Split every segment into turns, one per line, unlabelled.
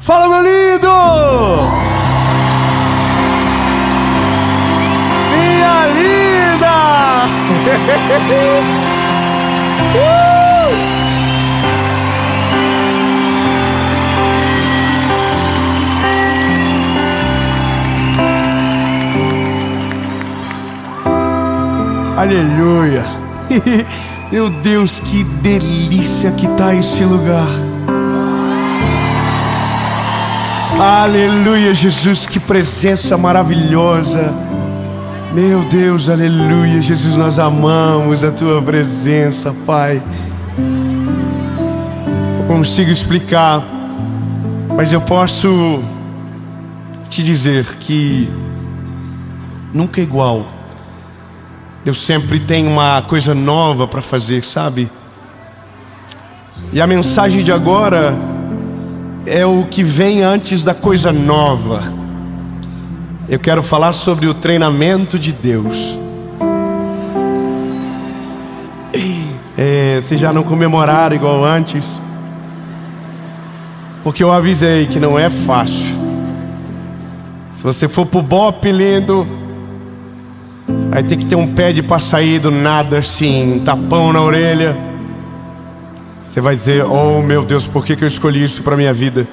Fala, meu lindo! Minha linda! Aleluia! Meu Deus, que delícia que tá esse lugar! Aleluia, Jesus, que presença maravilhosa. Meu Deus, aleluia, Jesus, nós amamos a Tua presença, Pai. Não consigo explicar, mas eu posso te dizer que nunca é igual. Deus sempre tem uma coisa nova para fazer, sabe? E a mensagem de agora é o que vem antes da coisa nova. Eu quero falar sobre o treinamento de Deus. Vocês já não comemoraram igual antes? Porque eu avisei que não é fácil. Se você for pro Bop, lindo, vai ter que ter um pé de pra sair do nada assim, um tapão na orelha. Você vai dizer: oh meu Deus, por que eu escolhi isso para minha vida?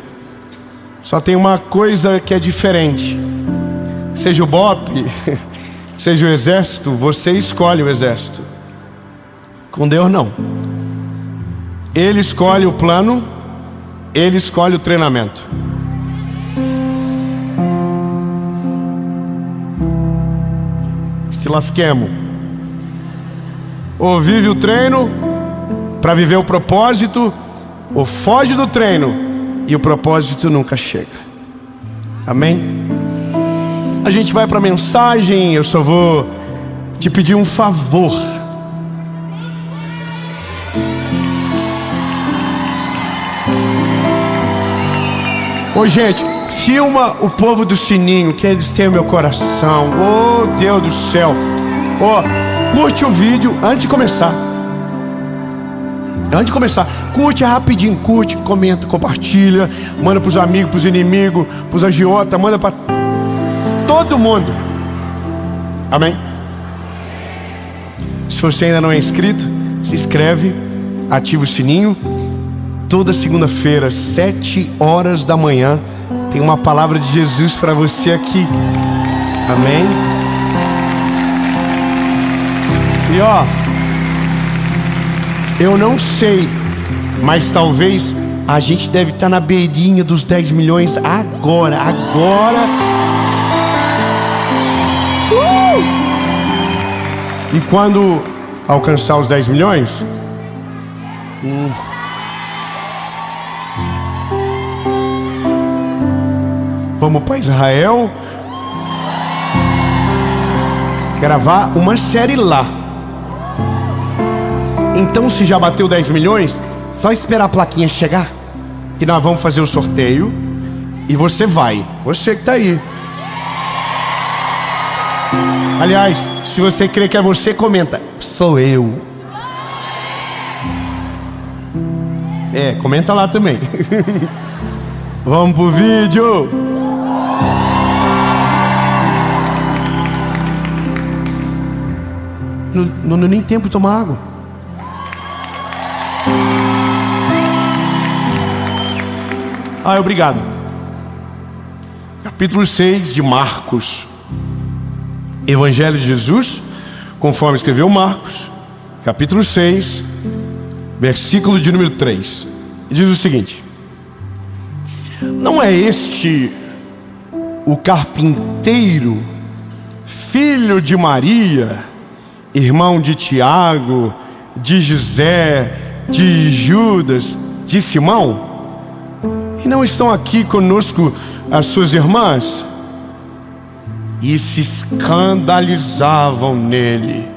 Só tem uma coisa que é diferente. Seja o Bop, seja o exército, você escolhe o exército. Com Deus não. Ele escolhe o plano, Ele escolhe o treinamento. Se lasquemos. Ou vive o treino para viver o propósito, ou foge do treino e o propósito nunca chega. Amém? A gente vai para a mensagem. Eu só vou te pedir um favor. Ô gente, filma o povo do sininho, que eles têm o meu coração. Oh Deus do céu. Curte o vídeo antes de começar. Antes de começar, curte rapidinho, curte, comenta, compartilha, manda pros amigos, pros inimigos, pros agiotas, manda pra todo mundo. Amém? Se você ainda não é inscrito, se inscreve, ativa o sininho. Toda segunda-feira, 7 horas da manhã, tem uma palavra de Jesus para você aqui. Amém? E eu não sei, mas talvez a gente deve estar na beirinha dos 10 milhões agora. E quando alcançar os 10 milhões, vamos para Israel gravar uma série lá. Então, se já bateu 10 milhões, só esperar a plaquinha chegar, que nós vamos fazer o sorteio. E você vai, você que tá aí. Aliás, se você crê que é você, comenta: sou eu. Comenta lá também. Vamos pro vídeo. Não deu nem tempo de tomar água. Obrigado. Capítulo 6 de Marcos. Evangelho de Jesus, conforme escreveu Marcos, capítulo 6, versículo de número 3. Diz o seguinte: não é este o carpinteiro, filho de Maria, irmão de Tiago, de José, de Judas, de Simão? E não estão aqui conosco as suas irmãs? E se escandalizavam nele.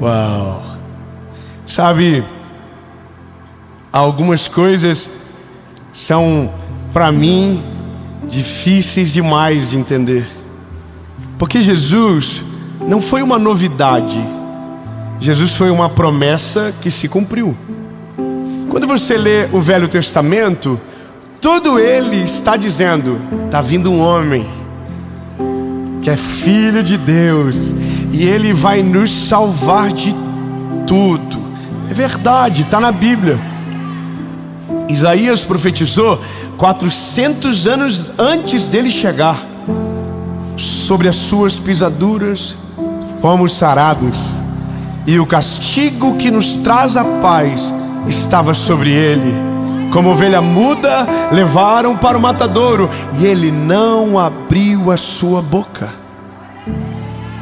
Uau! Sabe, algumas coisas são, para mim, difíceis demais de entender. Porque Jesus não foi uma novidade. Jesus foi uma promessa que se cumpriu. Quando você lê o Velho Testamento, tudo ele está dizendo: está vindo um homem que é filho de Deus, e ele vai nos salvar de tudo. É verdade, está na Bíblia. Isaías profetizou 400 anos antes dele chegar: sobre as suas pisaduras fomos sarados, e o castigo que nos traz a paz estava sobre ele. Como ovelha muda levaram para o matadouro, e ele não abriu a sua boca.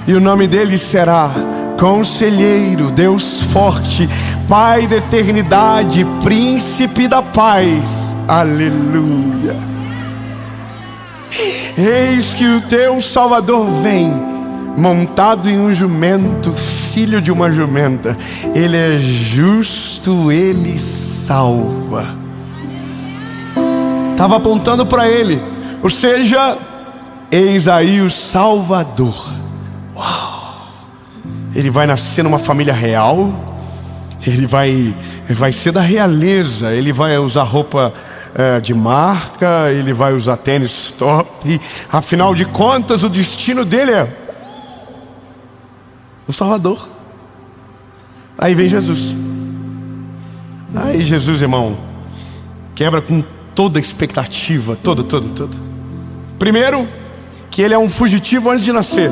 E o nome dele será Conselheiro, Deus forte, Pai da eternidade, Príncipe da paz. Aleluia. Eis que o teu Salvador vem, montado em um jumento, filho de uma jumenta. Ele é justo, ele salva. Estava apontando para ele, ou seja, eis aí o Salvador. Uau! Ele vai nascer numa família real. Ele vai ser da realeza. Ele vai usar roupa de marca. Ele vai usar tênis top. Afinal de contas, o destino dele é o Salvador. Aí vem Jesus. Aí Jesus, irmão, quebra com toda a expectativa. Toda. Primeiro, que ele é um fugitivo antes de nascer.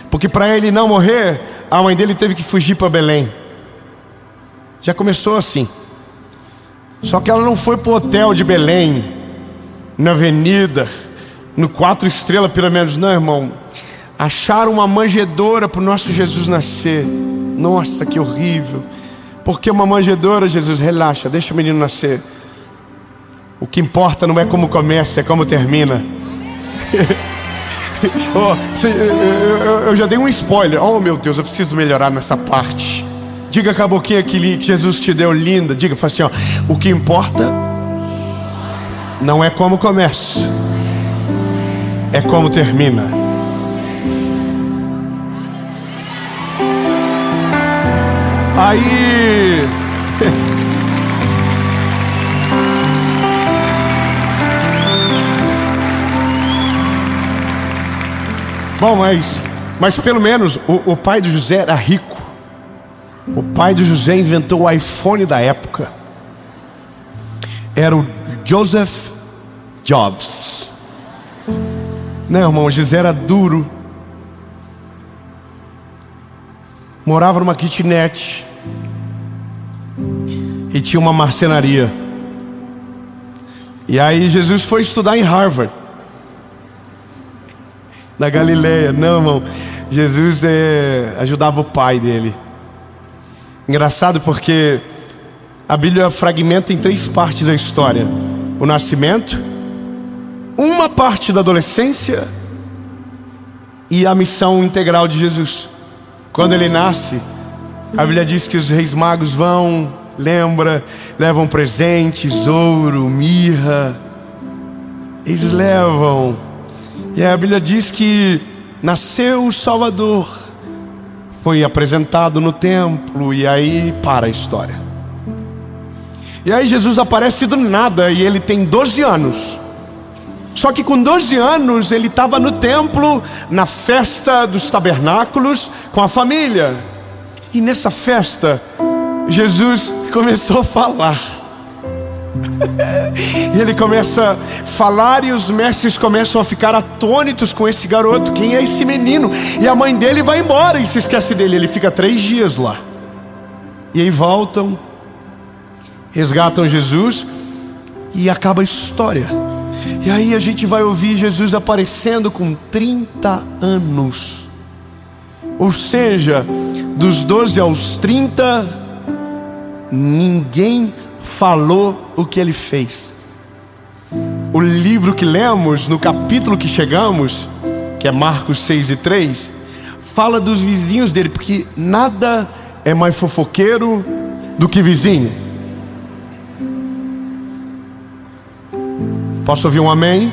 Porque para ele não morrer, a mãe dele teve que fugir para Belém. Já começou assim. Só que ela não foi para o hotel de Belém, na avenida, no 4 estrelas pelo menos. Não, irmão. Acharam uma manjedoura para o nosso Jesus nascer. Nossa, que horrível. Por que uma manjedoura, Jesus? Relaxa, deixa o menino nascer. O que importa não é como começa, é como termina. Eu já dei um spoiler. Oh meu Deus, eu preciso melhorar nessa parte. Diga com a boquinha que Jesus te deu linda. Diga, fala assim, ó: o que importa não é como começa, é como termina. Aí bom, mas pelo menos o pai do José era rico. O pai do José inventou o iPhone da época. Era o Joseph Jobs. Não, irmão, José era duro. Morava numa kitnet e tinha uma marcenaria. E aí Jesus foi estudar em Harvard, na Galileia. Não, irmão, Jesus ajudava o pai dele. Engraçado porque a Bíblia fragmenta em 3 partes a história: o nascimento, uma parte da adolescência e a missão integral de Jesus. Quando ele nasce, a Bíblia diz que os reis magos vão, levam presentes, ouro, mirra. Eles levam. E a Bíblia diz que nasceu o Salvador, foi apresentado no templo, e aí para a história. E aí Jesus aparece do nada, e ele tem 12 anos. Só que com 12 anos ele estava no templo, na festa dos tabernáculos, com a família. E nessa festa, Jesus começou a falar. E ele começa a falar, e os mestres começam a ficar atônitos com esse garoto. Quem é esse menino? E a mãe dele vai embora e se esquece dele. Ele fica 3 dias lá. E aí voltam, resgatam Jesus, e acaba a história. E aí a gente vai ouvir Jesus aparecendo com 30 anos. Ou seja, dos 12 aos 30, ninguém falou o que ele fez. O livro que lemos, no capítulo que chegamos, que é Marcos 6:3, fala dos vizinhos dele, porque nada é mais fofoqueiro do que vizinho. Posso ouvir um amém?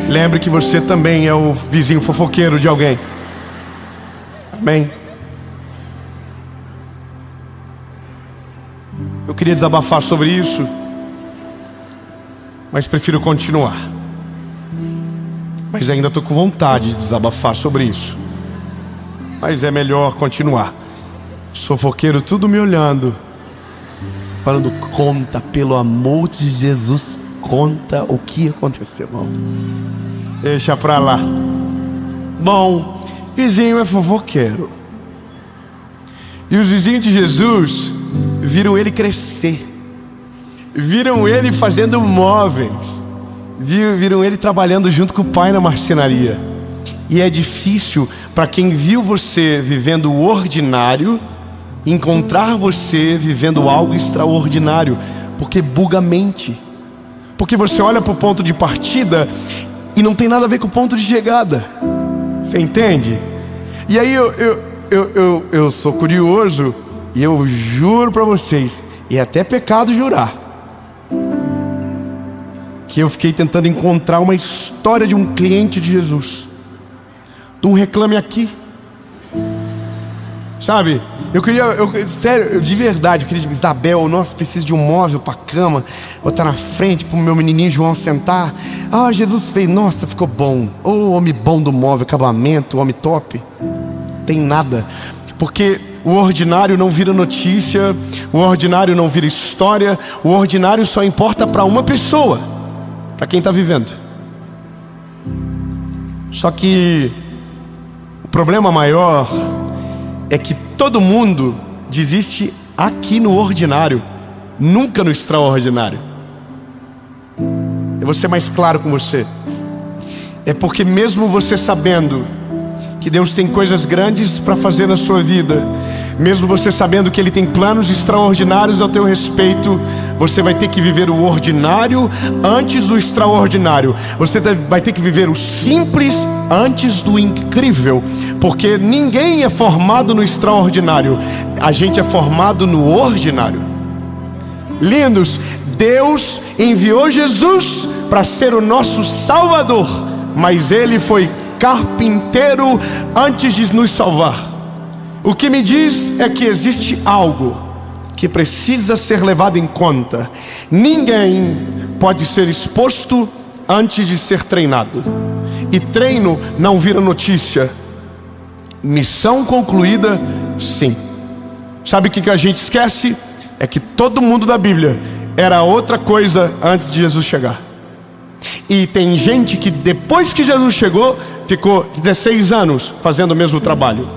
Lembre que você também é o vizinho fofoqueiro de alguém. Amém? Eu queria desabafar sobre isso. mas prefiro continuar. Mas ainda estou com vontade de desabafar sobre isso. Mas é melhor continuar. Sofoqueiro tudo me olhando, falando: conta, pelo amor de Jesus, conta o que aconteceu, irmão. Deixa pra lá. Bom, vizinho é fofoqueiro. E os vizinhos de Jesus viram ele crescer, viram ele fazendo móveis, viram ele trabalhando junto com o pai na marcenaria. E é difícil para quem viu você vivendo o ordinário encontrar você vivendo algo extraordinário, porque buga a mente. Porque você olha para o ponto de partida e não tem nada a ver com o ponto de chegada. Você entende? E aí eu sou curioso e eu juro para vocês, e é até pecado jurar, que eu fiquei tentando encontrar uma história de um cliente de Jesus, de um Reclame Aqui, sabe? Sério, de verdade, eu queria dizer: Isabel, nossa, preciso de um móvel para cama, botar na frente para o meu menininho João sentar. Ah, Jesus fez, nossa, ficou bom. Oh, homem bom do móvel, acabamento, homem top. Tem nada, porque o ordinário não vira notícia, o ordinário não vira história, o ordinário só importa para uma pessoa, para quem está vivendo. Só que o problema maior é que todo mundo desiste aqui no ordinário, nunca no extraordinário. Eu vou ser mais claro com você. É porque mesmo você sabendo que Deus tem coisas grandes para fazer na sua vida, mesmo você sabendo que Ele tem planos extraordinários ao teu respeito, você vai ter que viver o ordinário antes do extraordinário. Você vai ter que viver o simples antes do incrível, porque ninguém é formado no extraordinário, a gente é formado no ordinário. Lindos, Deus enviou Jesus para ser o nosso Salvador, mas Ele foi carpinteiro antes de nos salvar. O que me diz é que existe algo que precisa ser levado em conta. Ninguém pode ser exposto antes de ser treinado, e treino não vira notícia. Missão concluída, sim. Sabe o que a gente esquece? É que todo mundo da Bíblia era outra coisa antes de Jesus chegar. E tem gente que depois que Jesus chegou ficou 16 anos fazendo o mesmo trabalho.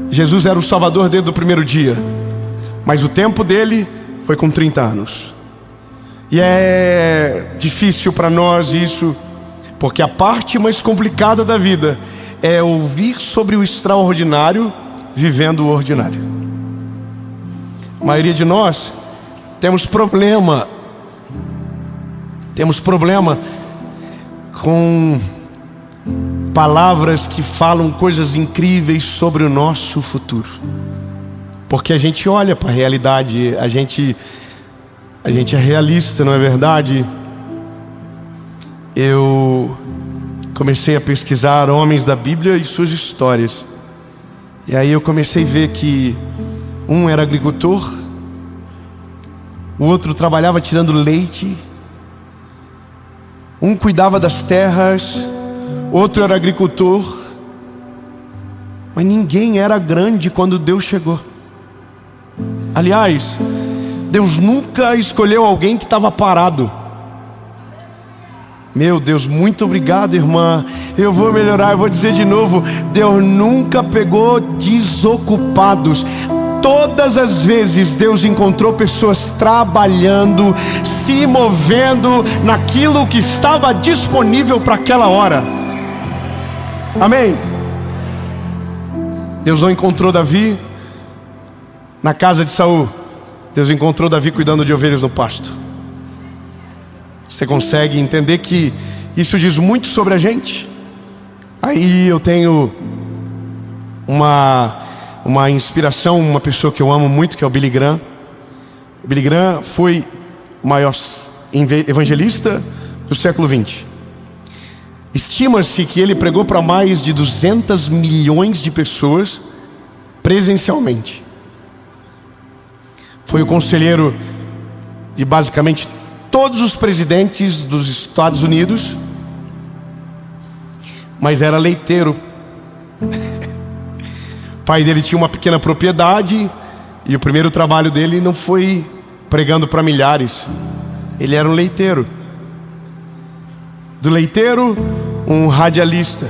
Jesus era o Salvador desde o primeiro dia, mas o tempo dele foi com 30 anos. E é difícil para nós isso, porque a parte mais complicada da vida é ouvir sobre o extraordinário vivendo o ordinário. A maioria de nós temos problema com palavras que falam coisas incríveis sobre o nosso futuro, porque a gente olha para a realidade, a gente é realista, não é verdade? Eu comecei a pesquisar homens da Bíblia e suas histórias, e aí eu comecei a ver que um era agricultor, o outro trabalhava tirando leite, um cuidava das terras, outro era agricultor, mas ninguém era grande quando Deus chegou. Aliás, Deus nunca escolheu alguém que estava parado. Meu Deus, muito obrigado, irmã. Eu vou melhorar, eu vou dizer de novo: Deus nunca pegou desocupados. Todas as vezes Deus encontrou pessoas trabalhando, se movendo naquilo que estava disponível para aquela hora. Amém? Deus não encontrou Davi na casa de Saul, Deus encontrou Davi cuidando de ovelhas no pasto. Você consegue entender que isso diz muito sobre a gente? Aí eu tenho uma inspiração, uma pessoa que eu amo muito, que é o Billy Graham. O Billy Graham foi o maior evangelista do século XX. Estima-se que ele pregou para mais de 200 milhões de pessoas presencialmente. Foi o conselheiro de basicamente todos os presidentes dos Estados Unidos, mas era leiteiro. O pai dele tinha uma pequena propriedade e o primeiro trabalho dele não foi pregando para milhares. Ele era um leiteiro. Do leiteiro, um radialista.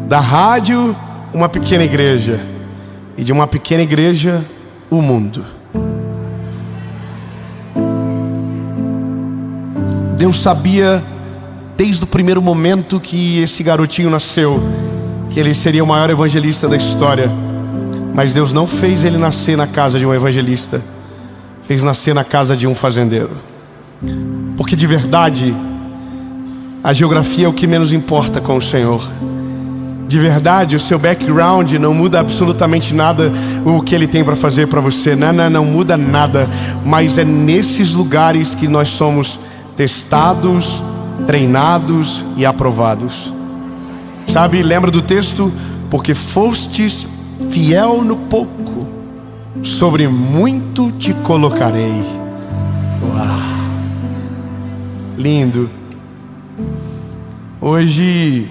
Da rádio, uma pequena igreja. E de uma pequena igreja, o mundo. Deus sabia, desde o primeiro momento que esse garotinho nasceu, que ele seria o maior evangelista da história. Mas Deus não fez ele nascer na casa de um evangelista, fez nascer na casa de um fazendeiro. Porque de verdade, a geografia é o que menos importa com o Senhor. De verdade, o seu background não muda absolutamente nada o que Ele tem para fazer para você. Não muda nada. Mas é nesses lugares que nós somos testados, treinados e aprovados. Sabe, lembra do texto? Porque fostes fiel no pouco, sobre muito te colocarei. Uau! Lindo. Hoje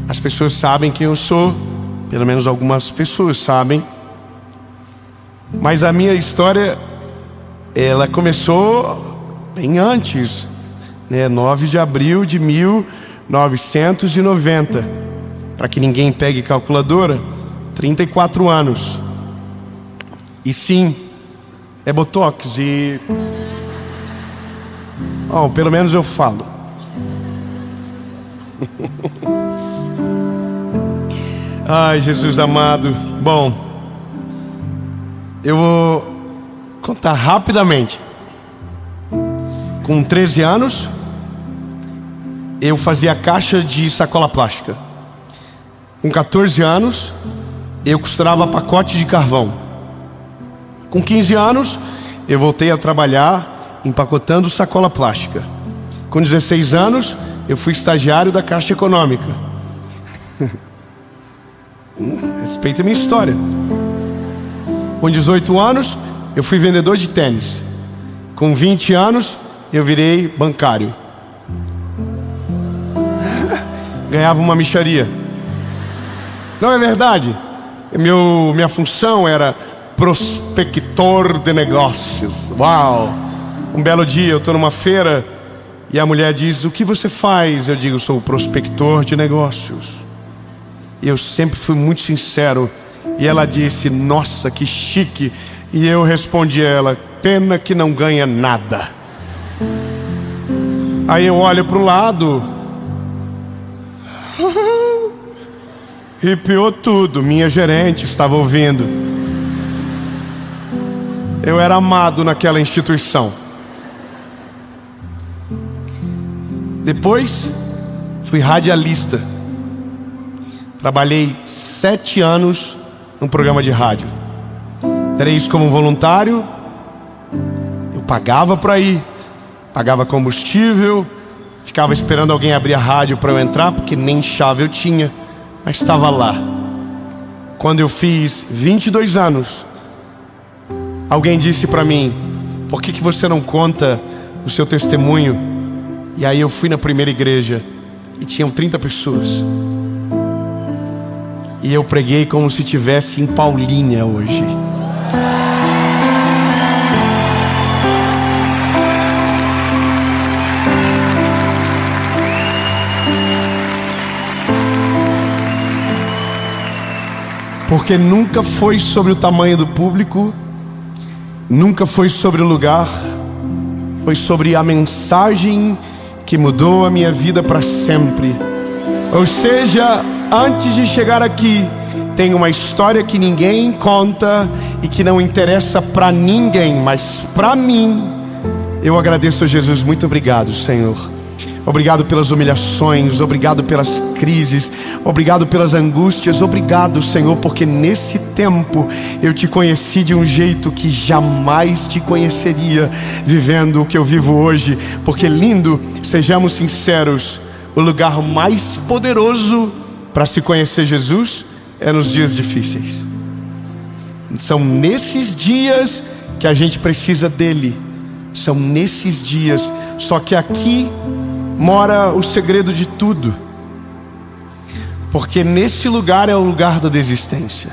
as pessoas sabem quem eu sou, pelo menos algumas pessoas sabem. Mas a minha história, ela começou bem antes, né? 9 de abril de 1990. Para que ninguém pegue calculadora, 34 anos. E sim, é botox e... Bom, pelo menos eu falo. Ai, Jesus amado. Bom, eu vou contar rapidamente. Com 13 anos, eu fazia caixa de sacola plástica. Com 14 anos, eu costurava pacote de carvão. Com 15 anos, eu voltei a trabalhar empacotando sacola plástica. Com 16 anos, eu fui estagiário da Caixa Econômica. Respeita a minha história. Com 18 anos, eu fui vendedor de tênis. Com 20 anos, eu virei bancário. Ganhava uma mixaria. Não é verdade? Minha função era prospector de negócios. Uau! Um belo dia eu estou numa feira e a mulher diz: o que você faz? Eu digo: sou prospector de negócios. E eu sempre fui muito sincero. E ela disse: nossa, que chique. E eu respondi a ela: pena que não ganha nada. Aí eu olho para o lado. Arrepiou tudo. Minha gerente estava ouvindo. Eu era amado naquela instituição. Depois fui radialista. Trabalhei 7 anos num programa de rádio. 3 como voluntário. Eu pagava para ir, pagava combustível, ficava esperando alguém abrir a rádio para eu entrar, porque nem chave eu tinha, mas estava lá. Quando eu fiz 22 anos, alguém disse para mim: por que você não conta o seu testemunho? E aí eu fui na primeira igreja e tinham 30 pessoas. E eu preguei como se estivesse em Paulínia hoje. Porque nunca foi sobre o tamanho do público, nunca foi sobre o lugar, foi sobre a mensagem que mudou a minha vida para sempre. Ou seja, antes de chegar aqui, tem uma história que ninguém conta e que não interessa para ninguém, mas para mim. Eu agradeço a Jesus. Muito obrigado, Senhor. Obrigado pelas humilhações, obrigado pelas crises, obrigado pelas angústias, obrigado, Senhor, porque nesse tempo eu te conheci de um jeito que jamais te conheceria vivendo o que eu vivo hoje. Porque lindo, sejamos sinceros, o lugar mais poderoso para se conhecer Jesus é nos dias difíceis. São nesses dias que a gente precisa dele. São nesses dias. Só que aqui mora o segredo de tudo. Porque nesse lugar é o lugar da desistência.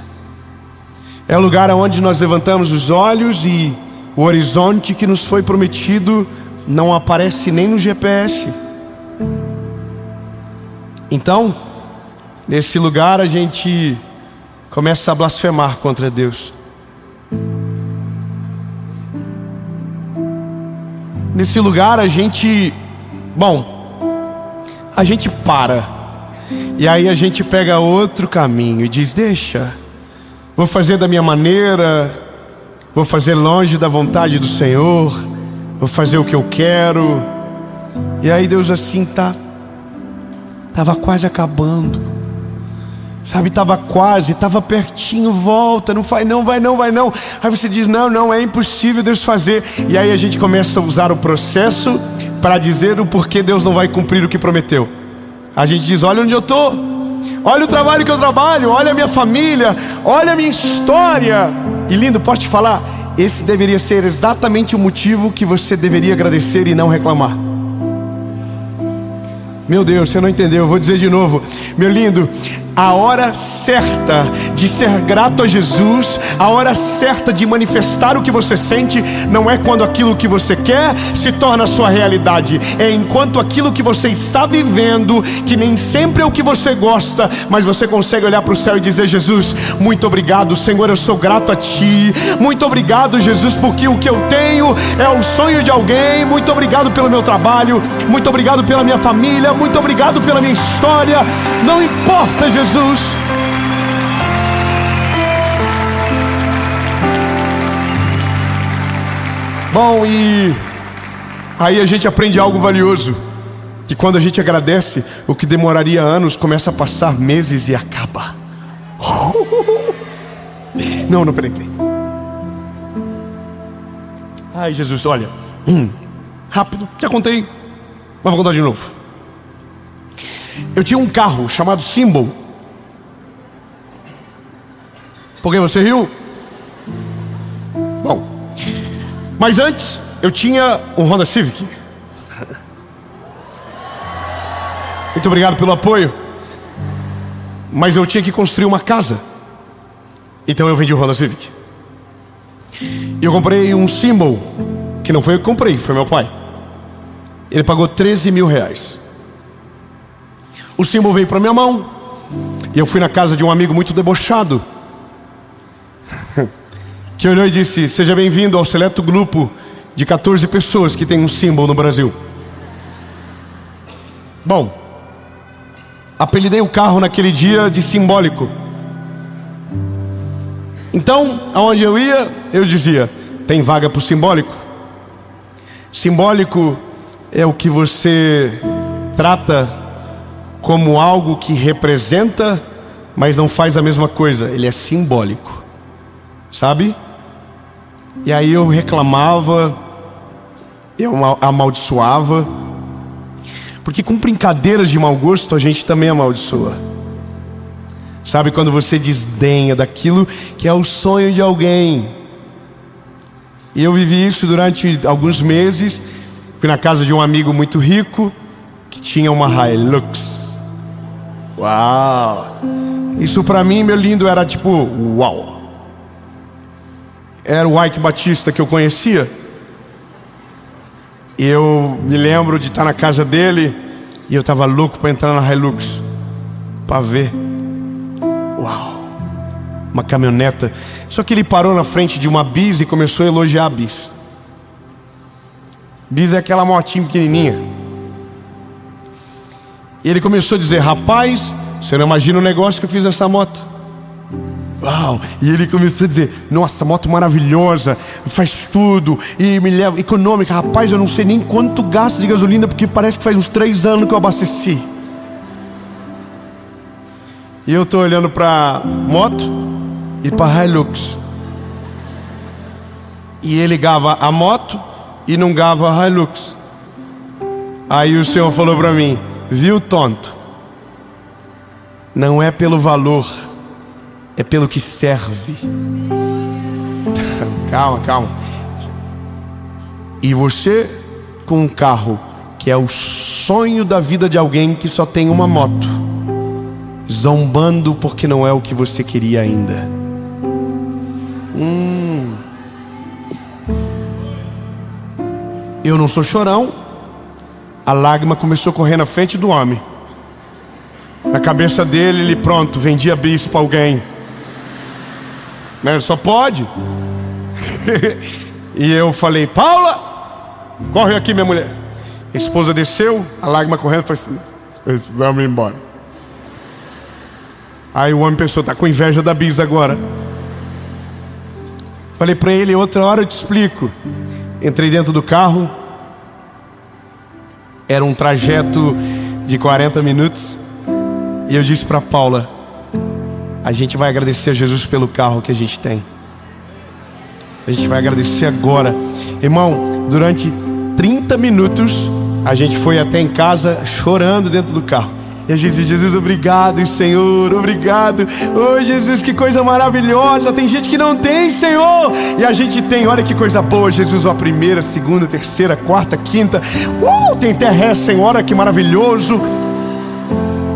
É o lugar onde nós levantamos os olhos e o horizonte que nos foi prometido não aparece nem no GPS. Então, nesse lugar a gente começa a blasfemar contra Deus. Nesse lugar a gente para. E aí a gente pega outro caminho e diz: deixa, vou fazer da minha maneira, vou fazer longe da vontade do Senhor, vou fazer o que eu quero. E aí Deus assim tava quase acabando, sabe, tava pertinho, volta, não vai não. Aí você diz: não, é impossível Deus fazer. E aí a gente começa a usar o processo para dizer o porquê Deus não vai cumprir o que prometeu. A gente diz: olha onde eu estou, olha o trabalho que eu trabalho, olha a minha família, olha a minha história. E lindo, posso te falar, esse deveria ser exatamente o motivo que você deveria agradecer e não reclamar. Meu Deus, você não entendeu, eu vou dizer de novo. Meu lindo, a hora certa de ser grato a Jesus, a hora certa de manifestar o que você sente, não é quando aquilo que você quer se torna sua realidade. É enquanto aquilo que você está vivendo, que nem sempre é o que você gosta, mas você consegue olhar para o céu e dizer: Jesus, muito obrigado, Senhor, eu sou grato a Ti. Muito obrigado, Jesus, porque o que eu tenho é o sonho de alguém. Muito obrigado pelo meu trabalho, muito obrigado pela minha família, muito obrigado pela minha história. Não importa, Jesus. Bom, e aí a gente aprende algo valioso, que quando a gente agradece, o que demoraria anos começa a passar meses e acaba. Não, peraí. Ai, Jesus, olha, rápido, já contei, mas vou contar de novo. Eu tinha um carro chamado Symbol. Por que você riu? Bom, mas antes eu tinha um Honda Civic. Muito obrigado pelo apoio. Mas eu tinha que construir uma casa, então eu vendi o Honda Civic. E eu comprei um Symbol, que não foi eu que comprei, foi meu pai. Ele pagou 13 mil reais. O Symbol veio para minha mão e eu fui na casa de um amigo muito debochado, que olhou e disse: seja bem-vindo ao seleto grupo de 14 pessoas que tem um Symbol no Brasil. Bom, apelidei o carro naquele dia de Simbólico. Então, aonde eu ia, eu dizia: tem vaga para o Simbólico? Simbólico é o que você trata como algo que representa, mas não faz a mesma coisa. Ele é simbólico, sabe? E aí eu reclamava, eu amaldiçoava, porque com brincadeiras de mau gosto a gente também amaldiçoa. Sabe, quando você desdenha daquilo que é o sonho de alguém. E eu vivi isso durante alguns meses. Fui na casa de um amigo muito rico que tinha uma Hilux. Uau! Isso pra mim, meu lindo, era tipo, uau! Era o Ike Batista que eu conhecia. E eu me lembro de estar na casa dele e eu tava louco para entrar na Hilux, para ver. Uau! Uma caminhoneta. Só que ele parou na frente de uma Bis e começou a elogiar a Bis. Bis é aquela motinha pequenininha. E ele começou a dizer: rapaz, você não imagina o negócio que eu fiz nessa moto. Uau! E ele começou a dizer: nossa, moto maravilhosa, faz tudo e me leva, econômica. Rapaz, eu não sei nem quanto gasta de gasolina, porque parece que faz uns 3 anos que eu abasteci. E eu tô olhando pra moto e pra Hilux. E ele gava a moto e não gava a Hilux. Aí o Senhor falou pra mim: viu, tonto? Não é pelo valor, é pelo que serve. Calma. E você com um carro que é o sonho da vida de alguém que só tem uma moto, zombando porque não é o que você queria ainda. Eu não sou chorão. A lágrima começou a correr na frente do homem. Na cabeça dele, ele pronto, vendia bis para alguém. Mas só pode. E eu falei: Paula, corre aqui, minha mulher. A esposa desceu, a lágrima correndo, falei assim: precisamos ir embora. Aí o homem pensou: tá com inveja da bis agora. Falei para ele: outra hora eu te explico. Entrei dentro do carro. Era um trajeto de 40 minutos. E eu disse para Paula: a gente vai agradecer a Jesus pelo carro que a gente tem. A gente vai agradecer agora. Irmão, durante 30 minutos a gente foi até em casa chorando dentro do carro. E a gente disse: Jesus, obrigado, Senhor, obrigado. Oh, Jesus, que coisa maravilhosa. Tem gente que não tem, Senhor, e a gente tem. Olha que coisa boa, Jesus. A primeira, segunda, terceira, quarta, quinta. Tem terra, Senhor, olha que maravilhoso.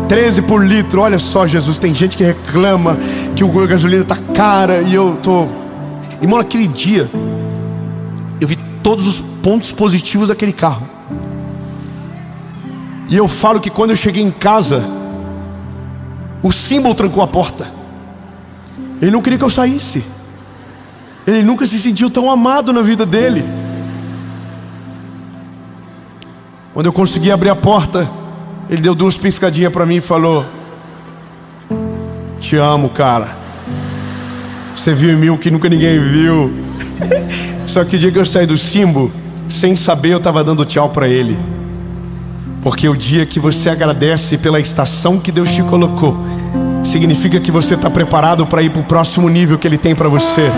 13 por litro, olha só, Jesus. Tem gente que reclama que a gasolina tá cara. E eu tô... Irmão, naquele dia eu vi todos os pontos positivos daquele carro. E eu falo que quando eu cheguei em casa, o símbolo trancou a porta. Ele não queria que eu saísse. Ele nunca se sentiu tão amado na vida dele. Quando eu consegui abrir a porta, ele deu 2 piscadinhas para mim e falou: te amo, cara. Você viu em mim o que nunca ninguém viu. Só que o dia que eu saí do símbolo, sem saber, eu estava dando tchau para ele. Porque o dia que você agradece pela estação que Deus te colocou, significa que você está preparado para ir para o próximo nível que Ele tem para você.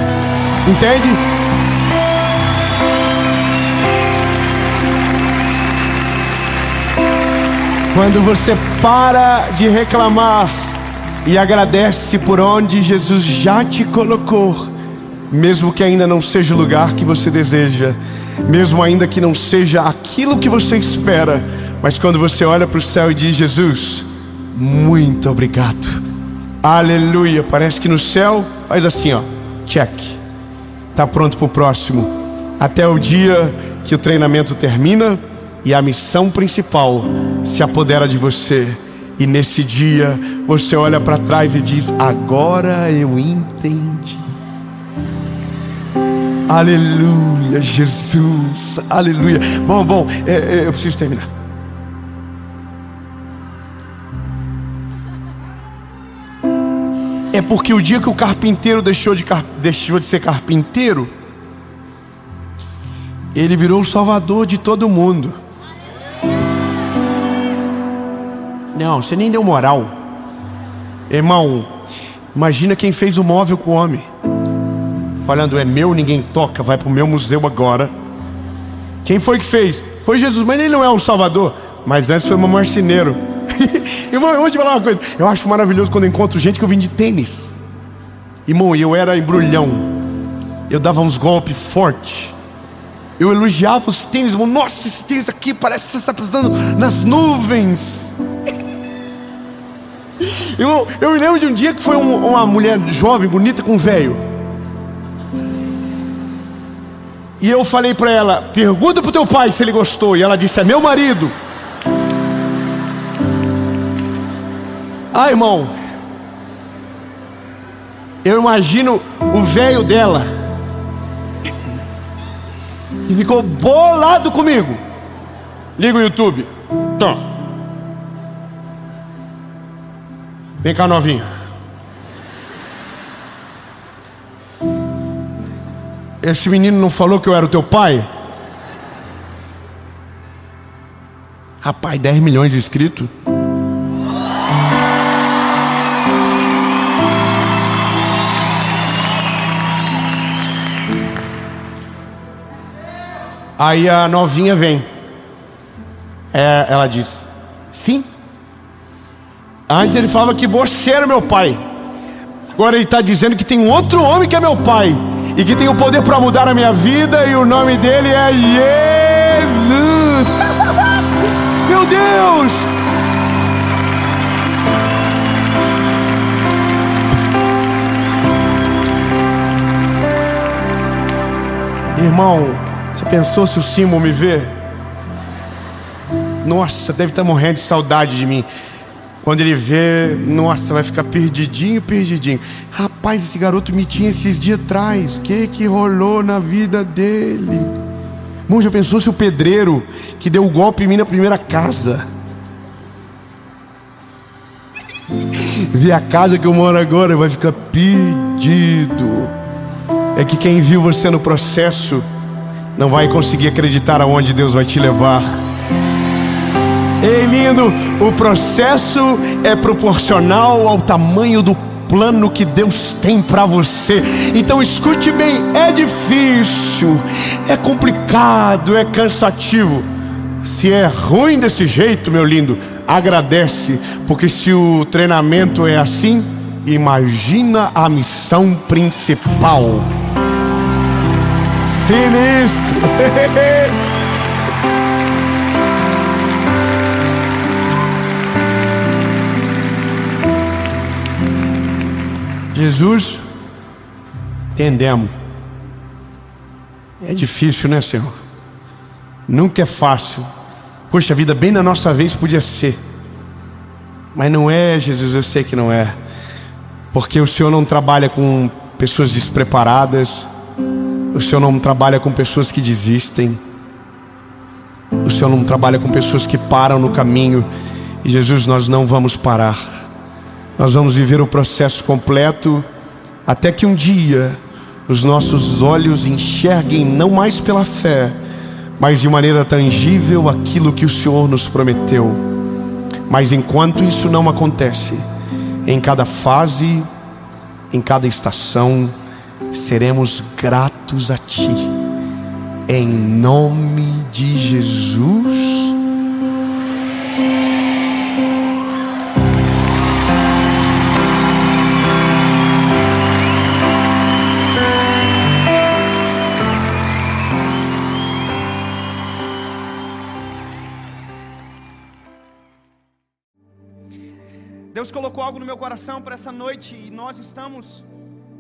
Entende? Quando você para de reclamar e agradece por onde Jesus já te colocou, mesmo que ainda não seja o lugar que você deseja, mesmo ainda que não seja aquilo que você espera, mas quando você olha para o céu e diz: Jesus, muito obrigado, aleluia. Parece que no céu faz assim, ó, check. Tá pronto para o próximo. Até o dia que o treinamento termina e a missão principal se apodera de você. E nesse dia você olha para trás e diz: agora eu entendi. Aleluia, Jesus, aleluia. Bom, eu preciso terminar. É porque o dia que o carpinteiro deixou de ser carpinteiro, ele virou o salvador de todo mundo. Não, você nem deu moral. Irmão, imagina quem fez o móvel com o homem, falando: é meu, ninguém toca, vai pro meu museu agora. Quem foi que fez? Foi Jesus, mas ele não é o salvador. Mas antes foi um marceneiro. Irmão, eu vou te falar uma coisa. Eu acho maravilhoso quando eu encontro gente que eu vim de tênis. Irmão, eu era embrulhão. Eu dava uns golpes fortes. Eu elogiava os tênis, irmão. Nossa, esse tênis aqui parece que você está pisando nas nuvens. Irmão, eu me lembro de um dia que foi uma mulher jovem, bonita, com um velho. E eu falei para ela: pergunta pro teu pai se ele gostou. E ela disse: é meu marido. Ah, irmão, eu imagino o velho dela, que ficou bolado comigo. Liga o YouTube. Então, vem cá, novinha. Esse menino não falou que eu era o teu pai? Rapaz, 10 milhões de inscritos. Aí a novinha vem. Ela diz: sim. Antes ele falava que você era meu pai. Agora ele está dizendo que tem um outro homem que é meu pai. e que tem o poder para mudar a minha vida, e o nome dele é Jesus. Meu Deus! Irmão, você pensou se o Simon me vê? Nossa, deve estar morrendo de saudade de mim. Quando ele vê, nossa, vai ficar perdidinho, perdidinho. Rapaz, esse garoto me tinha esses dias atrás. Que rolou na vida dele? Irmão, já pensou se o pedreiro que deu o golpe em mim na primeira casa vê a casa que eu moro agora, vai ficar perdido. É que quem viu você no processo não vai conseguir acreditar aonde Deus vai te levar. Ei, lindo, o processo é proporcional ao tamanho do plano que Deus tem para você. Então escute bem, é difícil, é complicado, é cansativo. Se é ruim desse jeito, meu lindo, agradece, porque se o treinamento é assim, imagina a missão principal. Sinistro. Jesus, entendemos. É difícil, né, Senhor? Nunca é fácil. Poxa vida, bem na nossa vez podia ser. Mas não é, Jesus, eu sei que não é. Porque o Senhor não trabalha com pessoas despreparadas. O Senhor não trabalha com pessoas que desistem. O Senhor não trabalha com pessoas que param no caminho. E Jesus, nós não vamos parar. Nós vamos viver o processo completo, até que um dia os nossos olhos enxerguem não mais pela fé, mas de maneira tangível aquilo que o Senhor nos prometeu. Mas enquanto isso não acontece, em cada fase, em cada estação, seremos gratos a Ti, em nome de Jesus.
Deus colocou algo no meu coração para essa noite, e nós estamos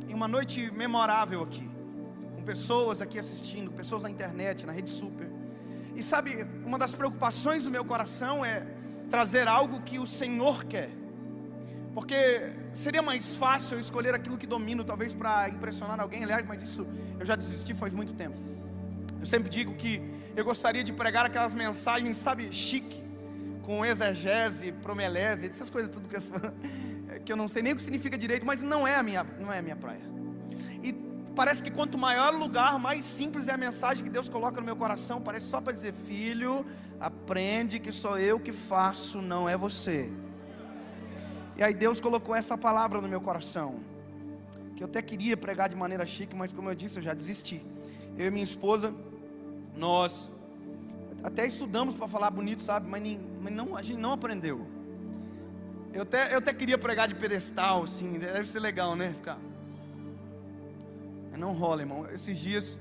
em uma noite memorável aqui, com pessoas aqui assistindo, pessoas na internet, na Rede Super. E sabe, uma das preocupações do meu coração é trazer algo que o Senhor quer, porque seria mais fácil eu escolher aquilo que domino, talvez para impressionar alguém. Aliás, mas isso eu já desisti faz muito tempo. Eu sempre digo que eu gostaria de pregar aquelas mensagens, sabe, chique, com exegese, promelese, essas coisas tudo que eu não sei nem o que significa direito, mas não é a minha praia. E parece que quanto maior o lugar, mais simples é a mensagem que Deus coloca no meu coração. Parece só para dizer: filho, aprende que sou eu que faço, não é você. E aí Deus colocou essa palavra no meu coração, que eu até queria pregar de maneira chique, mas como eu disse, eu já desisti. Eu e minha esposa, nós até estudamos para falar bonito, sabe? Mas não, a gente não aprendeu. Eu até queria pregar de pedestal, assim, deve ser legal, né? Mas não rola, irmão. Esses dias,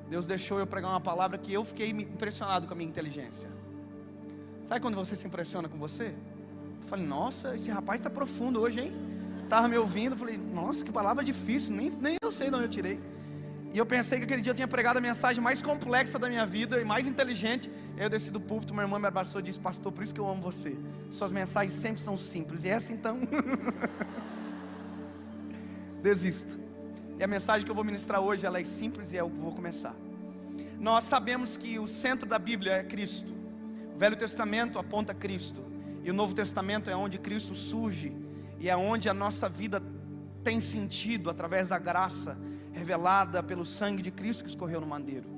Deus deixou eu pregar uma palavra que eu fiquei impressionado com a minha inteligência. Sabe quando você se impressiona com você? Eu falei: nossa, esse rapaz está profundo hoje, hein? Estava me ouvindo, eu falei: nossa, que palavra difícil, nem eu sei de onde eu tirei. E eu pensei que aquele dia eu tinha pregado a mensagem mais complexa da minha vida e mais inteligente. Eu desci do púlpito, minha irmã me abraçou e disse: pastor, por isso que eu amo você. Suas mensagens sempre são simples. E essa então desisto. E a mensagem que eu vou ministrar hoje, ela é simples e eu vou começar. Nós sabemos que o centro da Bíblia é Cristo. O Velho Testamento aponta a Cristo, e o Novo Testamento é onde Cristo surge, e é onde a nossa vida tem sentido através da graça revelada pelo sangue de Cristo que escorreu no madeiro.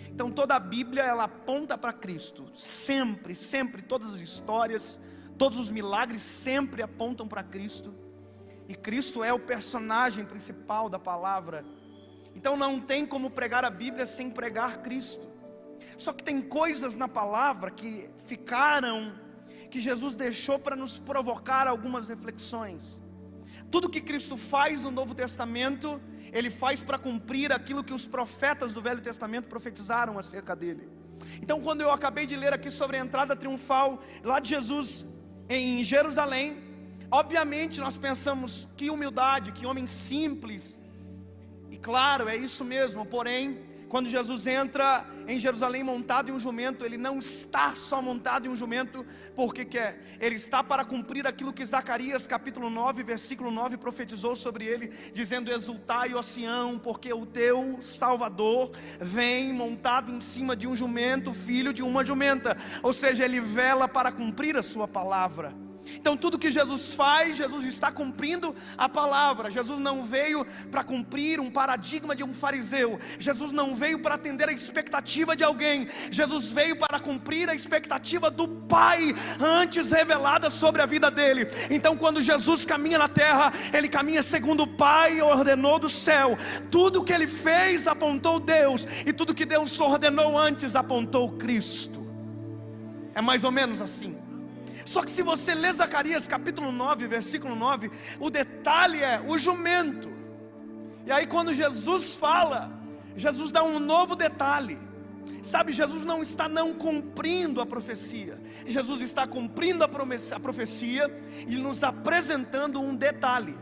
Então toda a Bíblia, ela aponta para Cristo. Sempre, sempre, todas as histórias, todos os milagres sempre apontam para Cristo. E Cristo é o personagem principal da palavra. Então não tem como pregar a Bíblia sem pregar Cristo. Só que tem coisas na palavra que ficaram, que Jesus deixou para nos provocar algumas reflexões. Tudo que Cristo faz no Novo Testamento, Ele faz para cumprir aquilo que os profetas do Velho Testamento profetizaram acerca dele. Então, quando eu acabei de ler aqui sobre a entrada triunfal lá de Jesus em Jerusalém, obviamente nós pensamos, que humildade, que homem simples. E claro, é isso mesmo. Porém, quando Jesus entra em Jerusalém montado em um jumento, Ele não está só montado em um jumento porque quer. Ele está para cumprir aquilo que Zacarias capítulo 9, versículo 9 profetizou sobre Ele, dizendo: exultai, ó Sião, porque o teu Salvador vem montado em cima de um jumento, filho de uma jumenta. Ou seja, Ele vela para cumprir a sua palavra. Então tudo que Jesus faz, Jesus está cumprindo a palavra. Jesus não veio para cumprir um paradigma de um fariseu. Jesus não veio para atender a expectativa de alguém. Jesus veio para cumprir a expectativa do Pai, antes revelada sobre a vida dele. Então quando Jesus caminha na terra, Ele caminha segundo o Pai ordenou do céu. Tudo que Ele fez apontou Deus, e tudo que Deus ordenou antes apontou Cristo. É mais ou menos assim. Só que se você ler Zacarias capítulo 9, versículo 9, o detalhe é o jumento. E aí quando Jesus fala, Jesus dá um novo detalhe. Sabe, Jesus não está não cumprindo a profecia. Jesus está cumprindo a profecia e nos apresentando um detalhe.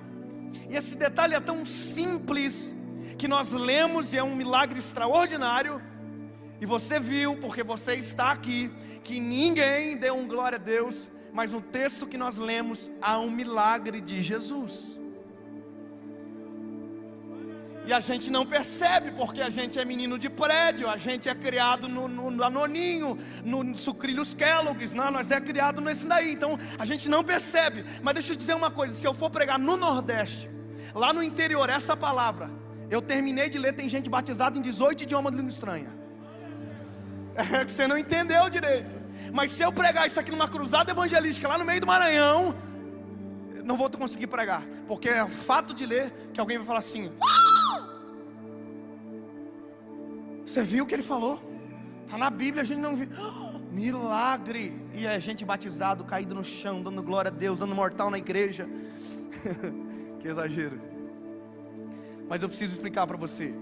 E esse detalhe é tão simples que nós lemos e é um milagre extraordinário. E você viu, porque você está aqui, que ninguém deu um glória a Deus, mas no texto que nós lemos há um milagre de Jesus. E a gente não percebe, porque a gente é menino de prédio, a gente é criado no Anoninho, no Sucrilhos Kellogg's, não, nós é criado nesse daí, então a gente não percebe. Mas deixa eu dizer uma coisa, se eu for pregar no Nordeste, lá no interior, essa palavra, eu terminei de ler, tem gente batizada em 18 idiomas de língua estranha. É que você não entendeu direito. Mas se eu pregar isso aqui numa cruzada evangelística lá no meio do Maranhão, não vou conseguir pregar, porque é o fato de ler que alguém vai falar assim: você viu o que ele falou? Está na Bíblia, a gente não viu. Milagre. E é gente batizado, caído no chão, dando glória a Deus, dando mortal na igreja. Que exagero. Mas eu preciso explicar para você.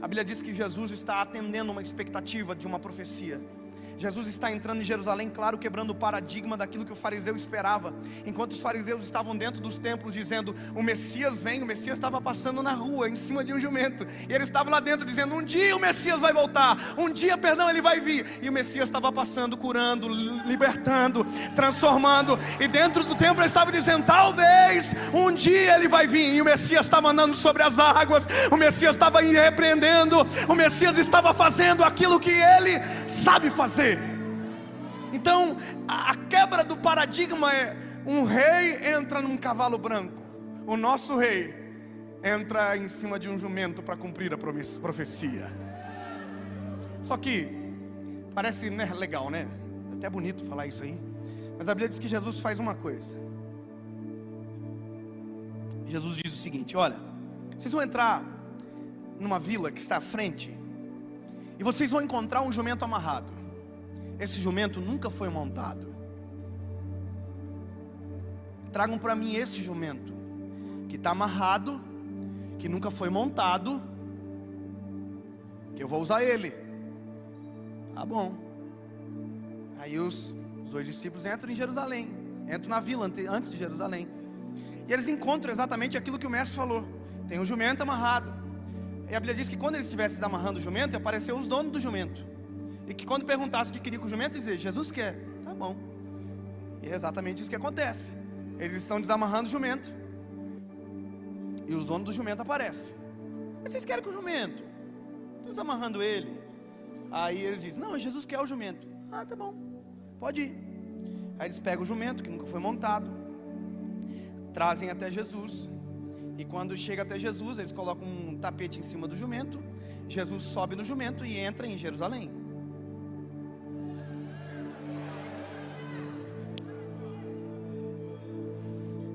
A Bíblia diz que Jesus está atendendo uma expectativa de uma profecia. Jesus está entrando em Jerusalém, claro, quebrando o paradigma daquilo que o fariseu esperava. Enquanto os fariseus estavam dentro dos templos dizendo: o Messias vem, o Messias estava passando na rua, em cima de um jumento. E ele estava lá dentro dizendo: um dia o Messias vai voltar, um dia, perdão, ele vai vir. E o Messias estava passando, curando, libertando, transformando. E dentro do templo ele estava dizendo: talvez um dia ele vai vir. E o Messias estava andando sobre as águas, o Messias estava repreendendo, o Messias estava fazendo aquilo que ele sabe fazer. Então, a quebra do paradigma é: um rei entra num cavalo branco. O nosso rei entra em cima de um jumento para cumprir a profecia. Só que parece, né, legal, né? Até bonito falar isso aí. Mas a Bíblia diz que Jesus faz uma coisa. Jesus diz o seguinte: olha, vocês vão entrar numa vila que está à frente, e vocês vão encontrar um jumento amarrado. Esse jumento nunca foi montado. Tragam para mim esse jumento que está amarrado, que nunca foi montado, que eu vou usar ele. Tá bom. Aí os dois discípulos entram em Jerusalém, entram na vila antes de Jerusalém, e eles encontram exatamente aquilo que o mestre falou: tem um jumento amarrado. E a Bíblia diz que quando eles estivessem amarrando o jumento, apareceram os donos do jumento. E que quando perguntasse o que queria com o jumento, dizer: Jesus quer. Tá bom. E é exatamente isso que acontece. Eles estão desamarrando o jumento, e os donos do jumento aparecem. Mas vocês querem com o jumento? Estão desamarrando ele. Aí eles dizem: não, Jesus quer o jumento. Ah, tá bom, pode ir. Aí eles pegam o jumento, que nunca foi montado, trazem até Jesus. E quando chega até Jesus, eles colocam um tapete em cima do jumento. Jesus sobe no jumento e entra em Jerusalém.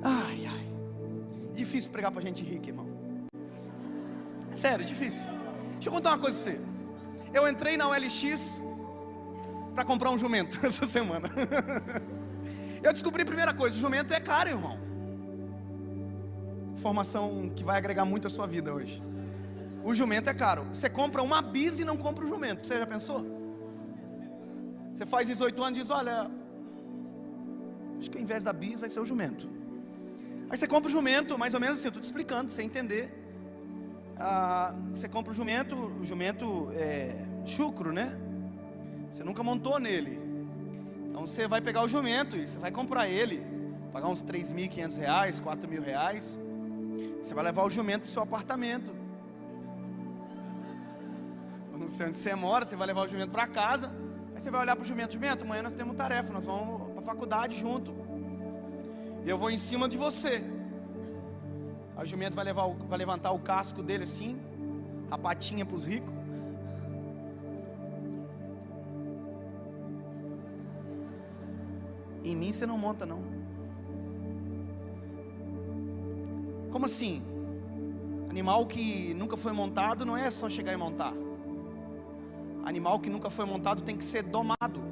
Ai, ai. Difícil pregar pra gente rica, irmão. Sério, difícil. Deixa eu contar uma coisa pra você. Eu entrei na OLX para comprar um jumento essa semana. Eu descobri a primeira coisa: o jumento é caro, irmão. informação que vai agregar muito à sua vida hoje. O jumento é caro. Você compra uma bis e não compra o jumento. Você já pensou? Você faz 18 anos e diz, olha, acho que ao invés da bis vai ser o jumento. Aí você compra o jumento, mais ou menos assim, eu estou te explicando para você entender. Você compra o jumento é chucro, né? Você nunca montou nele. Então você vai pegar o jumento e você vai comprar ele, pagar uns R$3.500, R$4.000. Você vai levar o jumento para o seu apartamento. Eu não sei onde você mora, você vai levar o jumento para casa. Aí você vai olhar para o jumento, amanhã nós temos tarefa, nós vamos para a faculdade junto. E eu vou em cima de você. Aí o jumento vai levantar o casco dele assim, a patinha para os ricos. Em mim você não monta não. Como assim? Animal que nunca foi montado não é só chegar e montar. Animal que nunca foi montado tem que ser domado.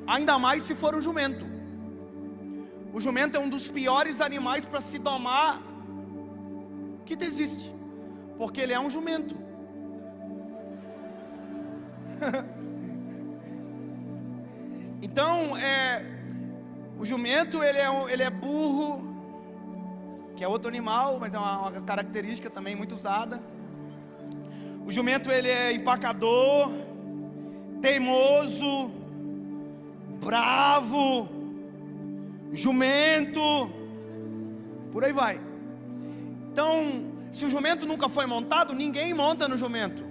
Ainda mais se for um jumento. O jumento é um dos piores animais para se domar que existe, porque ele é um jumento. Então, o jumento ele é burro, que é outro animal, mas é uma característica também muito usada. O jumento ele é empacador, teimoso, bravo, jumento, por aí vai. Então, se o jumento nunca foi montado, ninguém monta no jumento.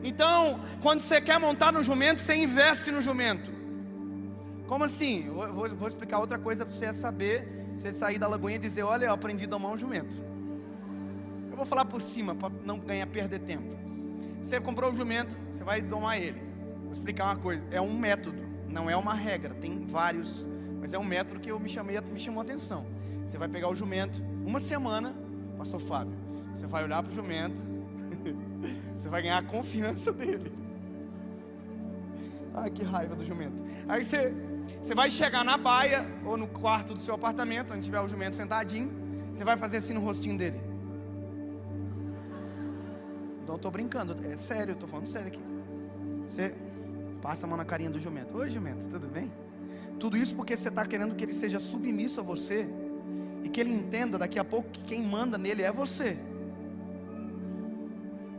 Então, quando você quer montar no jumento, você investe no jumento. Como assim? Vou explicar outra coisa para você saber. Você sair da lagoinha e dizer, olha, eu aprendi a domar um jumento. Eu vou falar por cima, para não perder tempo. Você comprou o jumento, você vai domar ele. Vou explicar uma coisa, é um método, não é uma regra, tem vários, mas é um método que me chamou a atenção. Você vai pegar o jumento, uma semana, pastor Fábio, você vai olhar para o jumento, você vai ganhar a confiança dele. Ai, que raiva do jumento. Aí você vai chegar na baia, ou no quarto do seu apartamento, onde tiver o jumento sentadinho, você vai fazer assim no rostinho dele. Não estou brincando, é sério, eu estou falando sério aqui. Você passa a mão na carinha do jumento. Oi, jumento, tudo bem? Tudo isso porque você está querendo que ele seja submisso a você, e que ele entenda daqui a pouco que quem manda nele é você.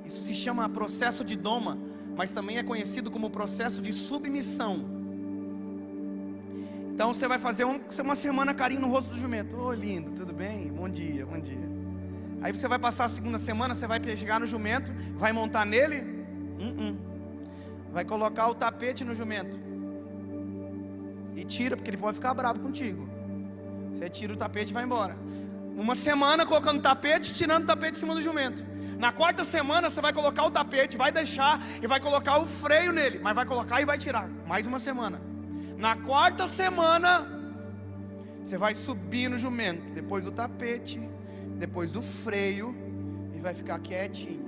Isso se chama processo de doma, mas também é conhecido como processo de submissão. Então você vai fazer uma semana carinho no rosto do jumento. Ô, lindo, tudo bem? Bom dia, bom dia. Aí você vai passar a segunda semana, você vai chegar no jumento, vai montar nele, vai colocar o tapete no jumento e tira, porque ele pode ficar bravo contigo. Você tira o tapete e vai embora. Uma semana colocando o tapete, tirando o tapete em cima do jumento. Na quarta semana você vai colocar o tapete, vai deixar e vai colocar o freio nele, mas vai colocar e vai tirar. Mais uma semana. Na quarta semana você vai subir no jumento, depois do tapete, depois do freio, e vai ficar quietinho.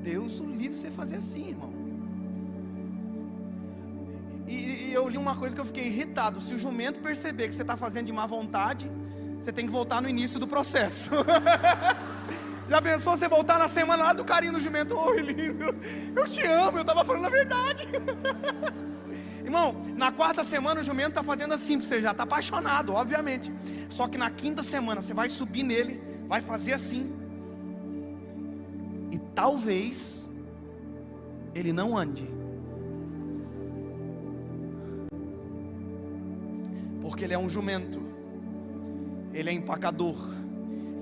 Deus o livre você fazer assim, irmão. E eu li uma coisa que eu fiquei irritado. Se o jumento perceber que você está fazendo de má vontade, você tem que voltar no início do processo. Já pensou você voltar na semana lá do carinho do jumento? Oi, lindo, eu te amo, eu estava falando a verdade. Irmão, na quarta semana o jumento está fazendo assim, você já está apaixonado, obviamente. Só que na quinta semana você vai subir nele, vai fazer assim, e talvez ele não ande, porque ele é um jumento, ele é empacador,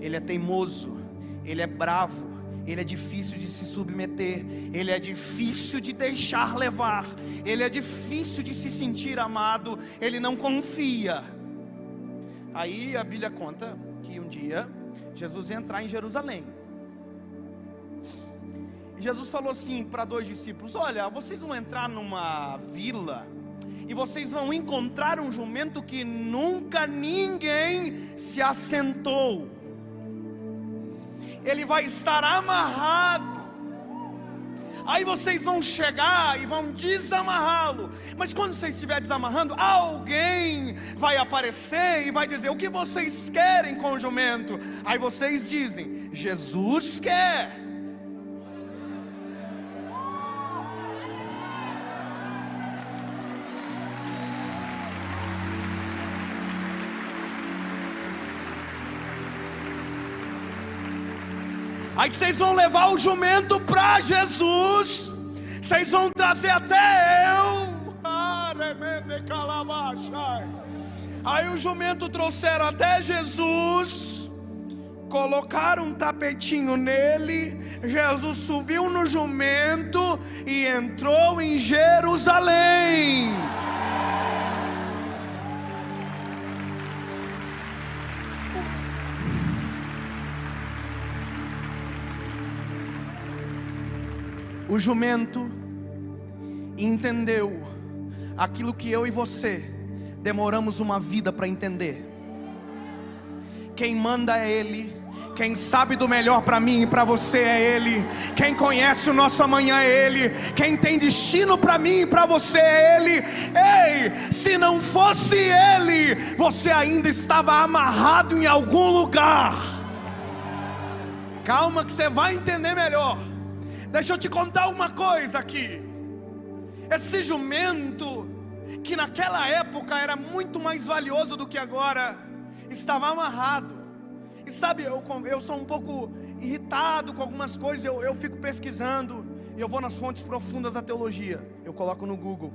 ele é teimoso, ele é bravo, ele é difícil de se submeter, ele é difícil de deixar levar, ele é difícil de se sentir amado, ele não confia. Aí a Bíblia conta que um dia Jesus ia entrar em Jerusalém, e Jesus falou assim para 2 discípulos: olha, vocês vão entrar numa vila, e vocês vão encontrar um jumento que nunca ninguém se assentou. Ele vai estar amarrado. Aí vocês vão chegar e vão desamarrá-lo. Mas quando você estiver desamarrando, alguém vai aparecer e vai dizer: o que vocês querem com o jumento? Aí vocês dizem: Jesus quer. Aí vocês vão levar o jumento para Jesus, vocês vão trazer até eu. Aí o jumento trouxeram até Jesus, colocaram um tapetinho nele, Jesus subiu no jumento e entrou em Jerusalém. O jumento entendeu aquilo que eu e você demoramos uma vida para entender. Quem manda é Ele. Quem sabe do melhor para mim e para você é Ele. Quem conhece o nosso amanhã é Ele. Quem tem destino para mim e para você é Ele. Ei, se não fosse Ele, você ainda estava amarrado em algum lugar. Calma que você vai entender melhor. Deixa eu te contar uma coisa aqui. Esse jumento, que naquela época era muito mais valioso do que agora, estava amarrado. E sabe, eu sou um pouco irritado com algumas coisas. Eu fico pesquisando, e eu vou nas fontes profundas da teologia. Eu coloco no Google.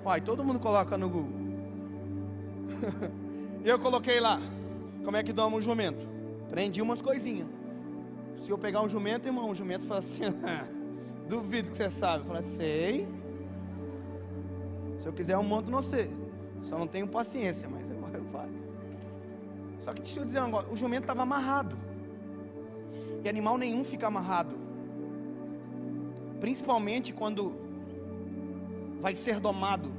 Uai, todo mundo coloca no Google. E eu coloquei lá: como é que doma um jumento? Aprendi umas coisinhas. Se eu pegar um jumento, irmão, o jumento fala assim: duvido que você sabe. Eu falo: sei. Se eu quiser eu monto no você. Só não tenho paciência, mas eu faço. Só que deixa eu dizer um negócio: o jumento estava amarrado. E animal nenhum fica amarrado, principalmente quando vai ser domado.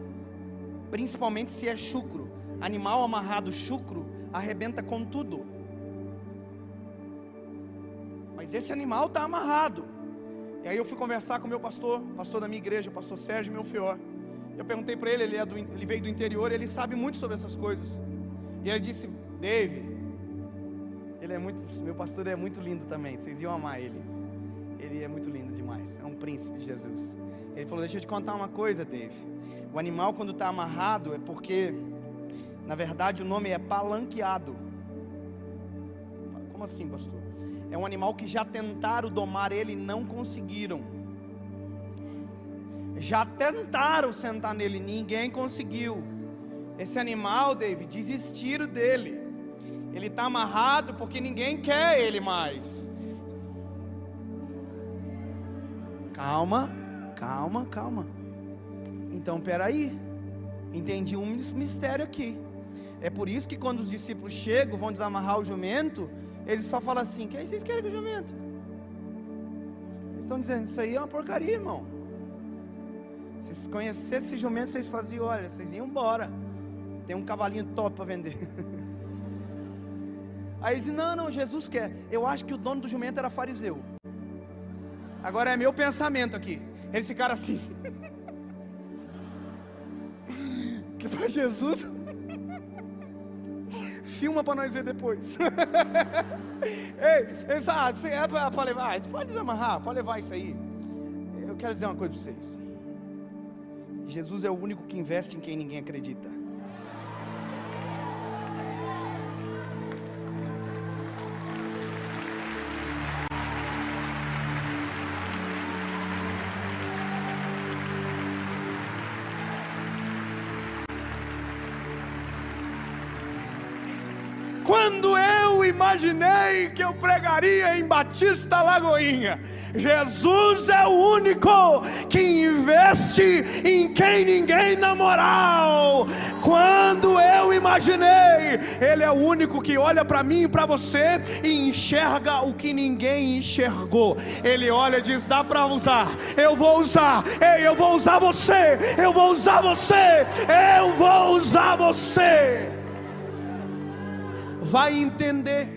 Principalmente se é chucro. Animal amarrado chucro arrebenta com tudo. Mas esse animal está amarrado. E aí eu fui conversar com o meu pastor da minha igreja, o pastor Sérgio Melfior. Eu perguntei para ele, ele veio do interior, ele sabe muito sobre essas coisas. E ele disse: Dave, meu pastor é muito lindo também, vocês iam amar ele. Ele é muito lindo demais, é um príncipe de Jesus. Ele falou: deixa eu te contar uma coisa, Dave. O animal, quando está amarrado, é porque, na verdade, o nome é palanqueado. Como assim, pastor? É um animal que já tentaram domar ele e não conseguiram. Já tentaram sentar nele, ninguém conseguiu. Esse animal, David, desistiram dele. Ele está amarrado porque ninguém quer ele mais. Calma. Então, peraí. Entendi um mistério aqui. É por isso que quando os discípulos chegam, vão desamarrar o jumento, eles só falam assim: o que vocês querem com o jumento? Eles estão dizendo: isso aí é uma porcaria, irmão. Se vocês conhecessem esse jumento, vocês faziam: olha, vocês iam embora. Tem um cavalinho top para vender. Aí eles dizem: não, Jesus quer. Eu acho que o dono do jumento era fariseu. Agora é meu pensamento aqui. Eles ficaram assim. Que para Jesus... Filma para nós ver depois. Ei, sabe, se é para levar, você pode desamarrar, pode levar isso aí. Eu quero dizer uma coisa para vocês: Jesus é o único que investe em quem ninguém acredita. Quando eu imaginei que eu pregaria em Batista Lagoinha, Jesus é o único que investe em quem ninguém dá moral. Quando eu imaginei, Ele é o único que olha para mim e para você e enxerga o que ninguém enxergou. Ele olha e diz: dá para usar, eu vou usar. Ei, eu vou usar você, eu vou usar você, eu vou usar você. Vai entender,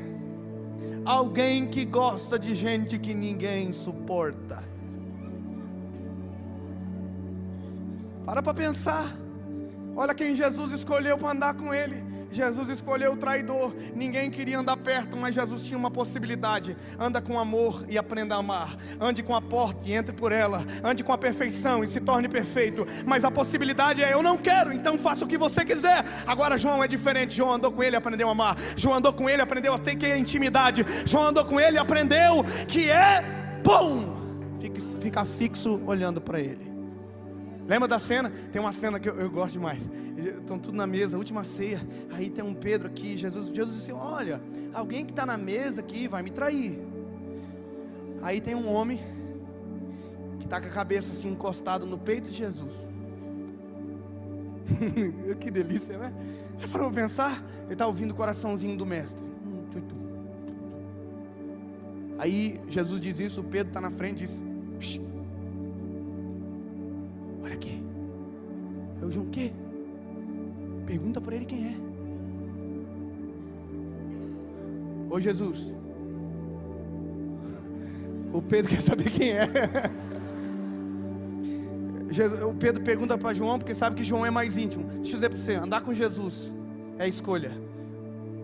Alguém que gosta de gente que ninguém suporta. Para pensar. Olha quem Jesus escolheu para andar com ele. Jesus escolheu o traidor. Ninguém queria andar perto, mas Jesus tinha uma possibilidade. Anda com amor e aprenda a amar. Ande com a porta e entre por ela. Ande com a perfeição e se torne perfeito. Mas a possibilidade é: eu não quero, então faça o que você quiser. Agora João é diferente. João andou com ele e aprendeu a amar. João andou com ele e aprendeu a ter que a intimidade. João andou com ele e aprendeu que é bom ficar fixo olhando para ele. Lembra da cena? Tem uma cena que eu gosto demais. Estão tudo na mesa, última ceia. Aí tem um Pedro aqui. Jesus disse: olha, alguém que está na mesa aqui vai me trair. Aí tem um homem que está com a cabeça assim encostada no peito de Jesus. Que delícia, né? Já parou para pensar? Ele está ouvindo o coraçãozinho do mestre. Aí Jesus diz isso, o Pedro está na frente e diz: Psh, olha aqui. Eu João, o quê? Pergunta para ele quem é. Ô Jesus, o Pedro quer saber quem é. O Pedro pergunta para João porque sabe que João é mais íntimo. Deixa eu dizer para você, andar com Jesus é escolha,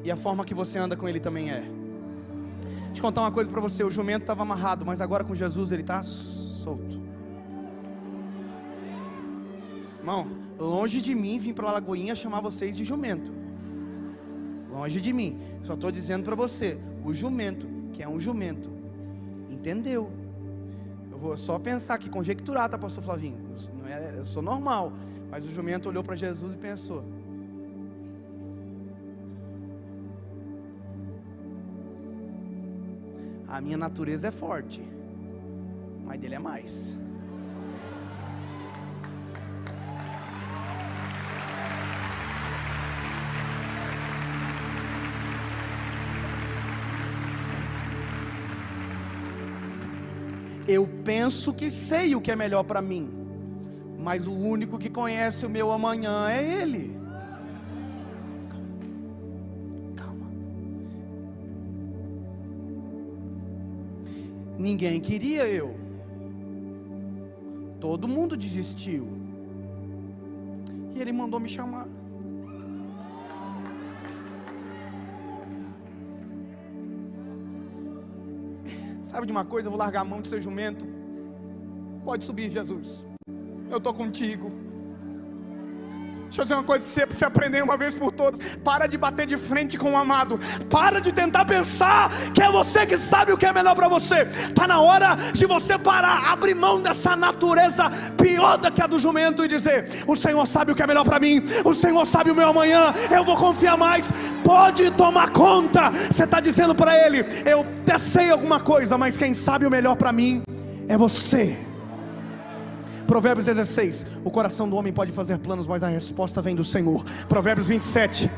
e a forma que você anda com ele também é. Deixa eu contar uma coisa para você. O jumento estava amarrado, mas agora com Jesus ele está solto. Irmão, longe de mim vir para a Lagoinha chamar vocês de jumento. Longe de mim. Só estou dizendo para você, o jumento, que é um jumento, entendeu? Eu vou só pensar aqui, conjecturar, tá, pastor Flavinho? Não é, eu sou normal. Mas o jumento olhou para Jesus e pensou: a minha natureza é forte, mas dele é mais. Eu penso que sei o que é melhor para mim, mas o único que conhece o meu amanhã é Ele. Calma. Ninguém queria eu. Todo mundo desistiu. E Ele mandou me chamar. Sabe de uma coisa? Eu vou largar a mão de ser jumento. Pode subir, Jesus. Eu estou contigo. Deixa eu dizer uma coisa para você aprender uma vez por todas. Para de bater de frente com o amado. Para de tentar pensar que é você que sabe o que é melhor para você. Está na hora de você parar, abrir mão dessa natureza pior do que a do jumento e dizer: o Senhor sabe o que é melhor para mim. O Senhor sabe o meu amanhã. Eu vou confiar mais. Pode tomar conta. Você está dizendo para Ele: eu até sei alguma coisa, mas quem sabe o melhor para mim é você. Provérbios 16: o coração do homem pode fazer planos, mas a resposta vem do Senhor. Provérbios 27: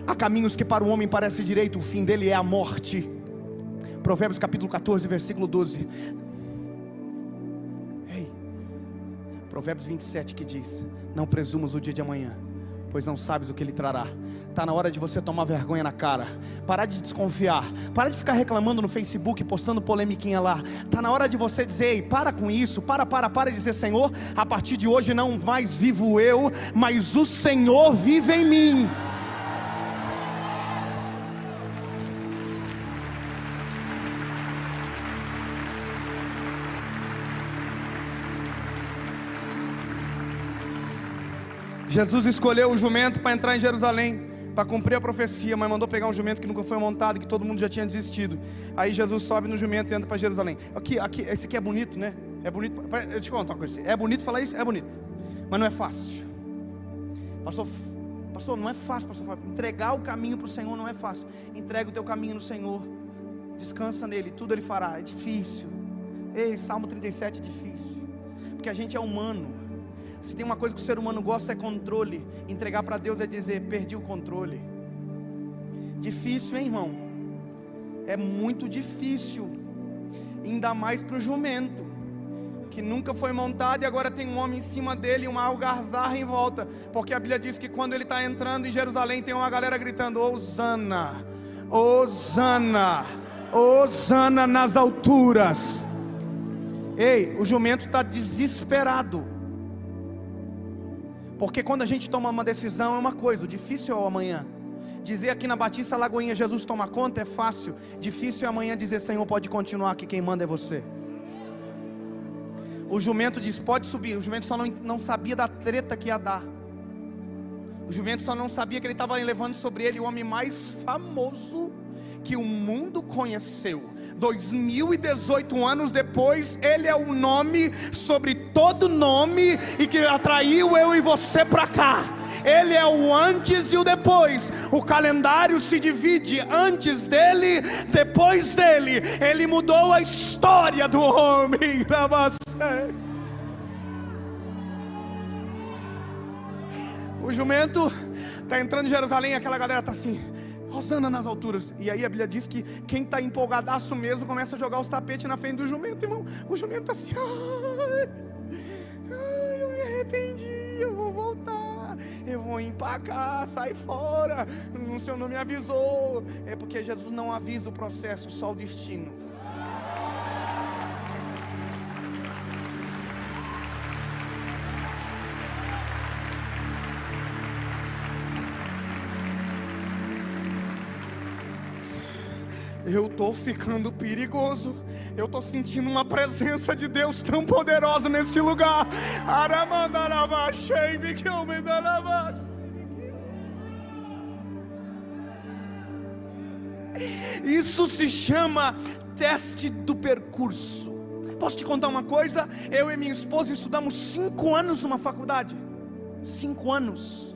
há caminhos que para o homem parece direito, o fim dele é a morte. Provérbios capítulo 14, versículo 12. Ei, Provérbios 27 que diz: não presumas o dia de amanhã, pois não sabes o que ele trará. Está na hora de você tomar vergonha na cara. Parar de desconfiar. Parar de ficar reclamando no Facebook, postando polemiquinha lá. Está na hora de você dizer: ei, para com isso. Para e dizer: Senhor, a partir de hoje não mais vivo eu, mas o Senhor vive em mim. Jesus escolheu o jumento para entrar em Jerusalém, para cumprir a profecia, mas mandou pegar um jumento que nunca foi montado, que todo mundo já tinha desistido. Aí Jesus sobe no jumento e entra para Jerusalém. Aqui, esse aqui é bonito, né? É bonito. Eu te conto uma coisa. É bonito falar isso? É bonito, mas não é fácil. Pastor, não é fácil, pastor. Entregar o caminho para o Senhor não é fácil. Entrega o teu caminho no Senhor. Descansa nele, tudo Ele fará. É difícil. Ei, Salmo 37 é difícil, porque a gente é humano. Se tem uma coisa que o ser humano gosta é controle. Entregar para Deus é dizer: perdi o controle. Difícil, hein, irmão? É muito difícil. Ainda mais para o jumento, que nunca foi montado e agora tem um homem em cima dele e uma algazarra em volta. Porque a Bíblia diz que quando ele está entrando em Jerusalém, tem uma galera gritando: Hosana, Hosana, Hosana nas alturas. Ei, o jumento está desesperado. Porque quando a gente toma uma decisão é uma coisa, o difícil é o amanhã. Dizer aqui na Batista Lagoinha, Jesus toma conta, é fácil. Difícil é amanhã dizer, Senhor, pode continuar, que quem manda é você. O jumento diz, pode subir. O jumento só não sabia da treta que ia dar. O jumento só não sabia que ele estava levando sobre ele o homem mais famoso que o mundo conheceu. 2018 anos depois, ele é o nome sobre todo nome e que atraiu eu e você para cá. Ele é o antes e o depois. O calendário se divide antes dele, depois dele. Ele mudou a história do homem. O jumento está entrando em Jerusalém, aquela galera está assim, Hosana nas alturas. E aí a Bíblia diz que quem está empolgadaço mesmo começa a jogar os tapetes na frente do jumento, irmão. O jumento está assim, eu me arrependi, eu vou voltar, eu vou empacar, sai fora, o Senhor não me avisou. É porque Jesus não avisa o processo, só o destino. Eu estou ficando perigoso. Eu estou sentindo uma presença de Deus tão poderosa nesse lugar. Isso se chama teste do percurso. Posso te contar uma coisa? Eu e minha esposa estudamos 5 anos numa faculdade. 5 anos.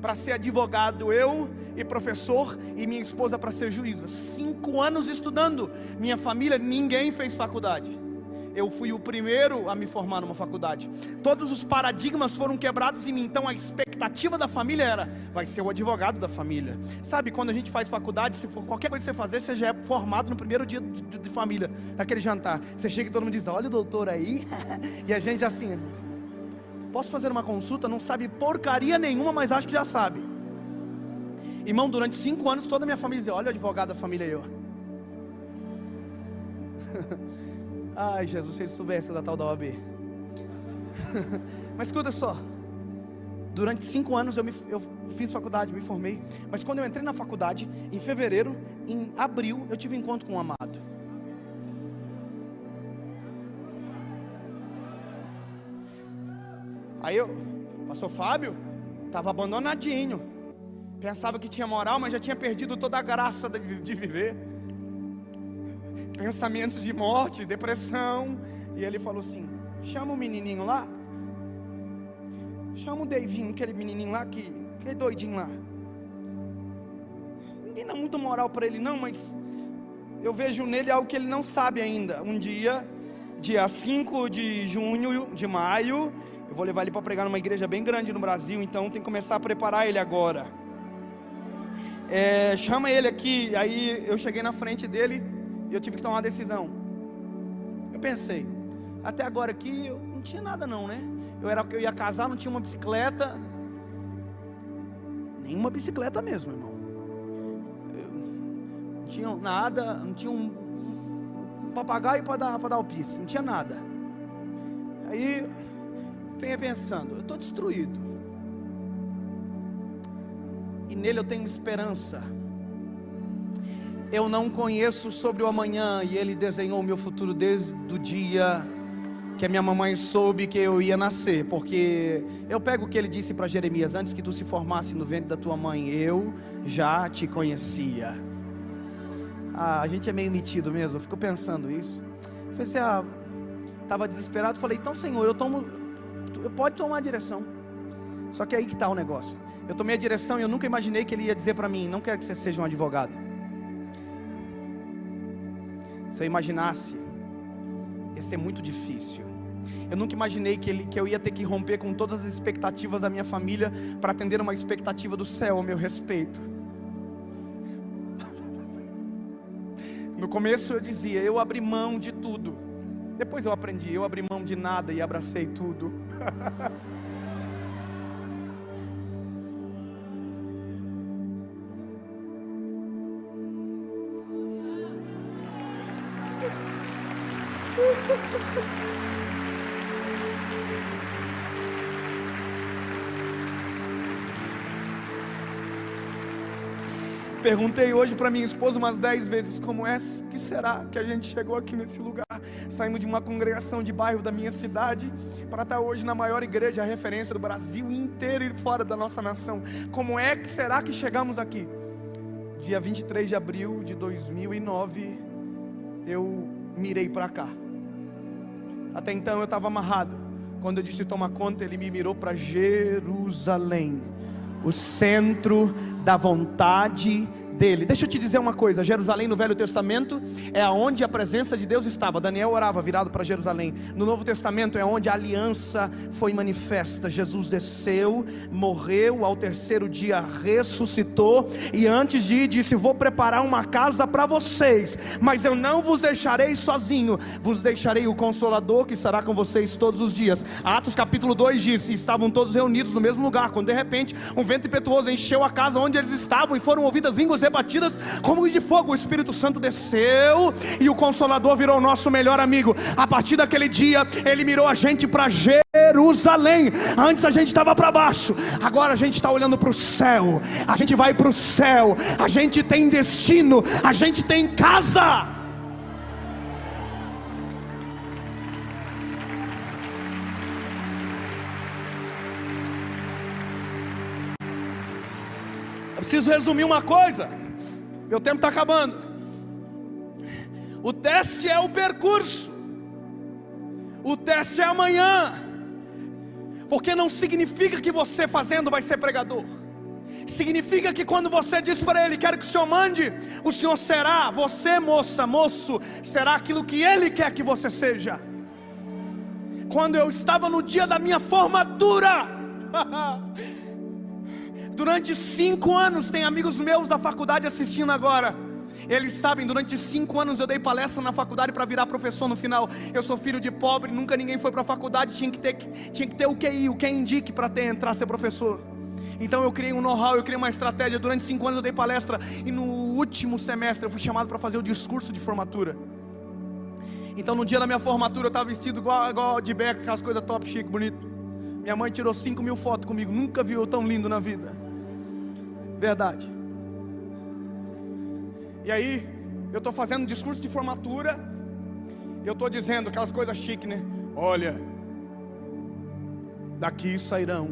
Para ser advogado, eu e professor, e minha esposa para ser juíza. 5 anos estudando. Minha família, ninguém fez faculdade. Eu fui o primeiro a me formar numa faculdade. Todos os paradigmas foram quebrados em mim. Então a expectativa da família era, vai ser o advogado da família. Sabe, quando a gente faz faculdade, se for qualquer coisa que você fazer, você já é formado no primeiro dia de família, naquele jantar. Você chega e todo mundo diz, olha o doutor aí. E a gente já assim, posso fazer uma consulta? Não sabe porcaria nenhuma, mas acho que já sabe. Irmão, durante 5 anos toda a minha família dizia, olha o advogado da família aí, ó. Ai Jesus, se ele soubesse da tal da OAB. Mas escuta só, durante 5 anos eu fiz faculdade, me formei. Mas quando eu entrei na faculdade, em fevereiro, em abril, eu tive um encontro com um amado. Aí pastor Fábio, estava abandonadinho. Pensava que tinha moral, mas já tinha perdido toda a graça de viver. Pensamentos de morte, depressão. E ele falou assim, chama o menininho lá. Chama o Davinho, aquele menininho lá, aquele doidinho lá. Ninguém dá muita moral para ele não, mas eu vejo nele algo que ele não sabe ainda. Um dia 5 de maio, eu vou levar ele para pregar numa igreja bem grande no Brasil, então tem que começar a preparar ele agora. Chama ele aqui. Aí eu cheguei na frente dele e eu tive que tomar uma decisão. Eu pensei, até agora aqui eu não tinha nada não, né? Eu ia casar, não tinha uma bicicleta. Nenhuma bicicleta mesmo, irmão. Não tinha nada, não tinha um papagaio para dar o piso, não tinha nada. Aí venha pensando, eu estou destruído, e nele eu tenho esperança. Eu não conheço sobre o amanhã, e ele desenhou o meu futuro desde o dia que a minha mamãe soube que eu ia nascer. Porque eu pego o que ele disse para Jeremias, antes que tu se formasse no ventre da tua mãe, eu já te conhecia. A gente é meio metido mesmo, eu fico pensando isso. Eu falei assim, estava desesperado, falei, então Senhor, pode tomar a direção. Só que aí que está o negócio. Eu tomei a direção e eu nunca imaginei que ele ia dizer para mim, não quero que você seja um advogado. Se eu imaginasse, ia ser muito difícil. Eu nunca imaginei que eu ia ter que romper com todas as expectativas da minha família para atender uma expectativa do céu a meu respeito. No começo eu dizia, eu abri mão de tudo. Depois eu aprendi, eu abri mão de nada e abracei tudo. Perguntei hoje para minha esposa umas 10 vezes, como é que será que a gente chegou aqui nesse lugar? Saímos de uma congregação de bairro da minha cidade para estar hoje na maior igreja, a referência do Brasil inteiro e fora da nossa nação. Como é que será que chegamos aqui? Dia 23 de abril de 2009, eu mirei para cá. Até então eu estava amarrado. Quando eu disse toma conta, ele me mirou para Jerusalém, o centro da vontade dele. Deixa eu te dizer uma coisa, Jerusalém no Velho Testamento é aonde a presença de Deus estava. Daniel orava virado para Jerusalém. No Novo Testamento é onde a aliança foi manifesta. Jesus desceu, morreu, ao terceiro dia ressuscitou, e antes de ir disse: vou preparar uma casa para vocês, mas eu não vos deixarei sozinho, vos deixarei o Consolador que estará com vocês todos os dias. Atos capítulo 2 diz: estavam todos reunidos no mesmo lugar, quando de repente um vento impetuoso encheu a casa onde eles estavam, e foram ouvidas línguas rebatidas como de fogo. O Espírito Santo desceu e o Consolador virou nosso melhor amigo. A partir daquele dia ele mirou a gente para Jerusalém. Antes a gente estava para baixo, agora a gente está olhando para o céu. A gente vai para o céu, a gente tem destino, a gente tem casa. Eu preciso resumir uma coisa, meu tempo está acabando. O teste é o percurso, o teste é amanhã, porque não significa que você fazendo vai ser pregador. Significa que quando você diz para ele: quero que o Senhor mande, o Senhor será. Você, moça, moço, será aquilo que ele quer que você seja. Quando eu estava no dia da minha formatura, durante 5 anos, tem amigos meus da faculdade assistindo agora, eles sabem, durante 5 anos eu dei palestra na faculdade para virar professor no final. Eu sou filho de pobre, nunca ninguém foi para a faculdade, tinha que ter o QI, o que indique para entrar ser professor. Então eu criei um know-how, eu criei uma estratégia. Durante 5 anos eu dei palestra, e no último semestre eu fui chamado para fazer o discurso de formatura. Então no dia da minha formatura eu estava vestido igual de beca, aquelas coisas top, chique, bonito. Minha mãe tirou 5.000 fotos comigo, nunca viu eu tão lindo na vida. Verdade. E aí, eu estou fazendo um discurso de formatura, e eu estou dizendo aquelas coisas chiques, né? Olha, daqui sairão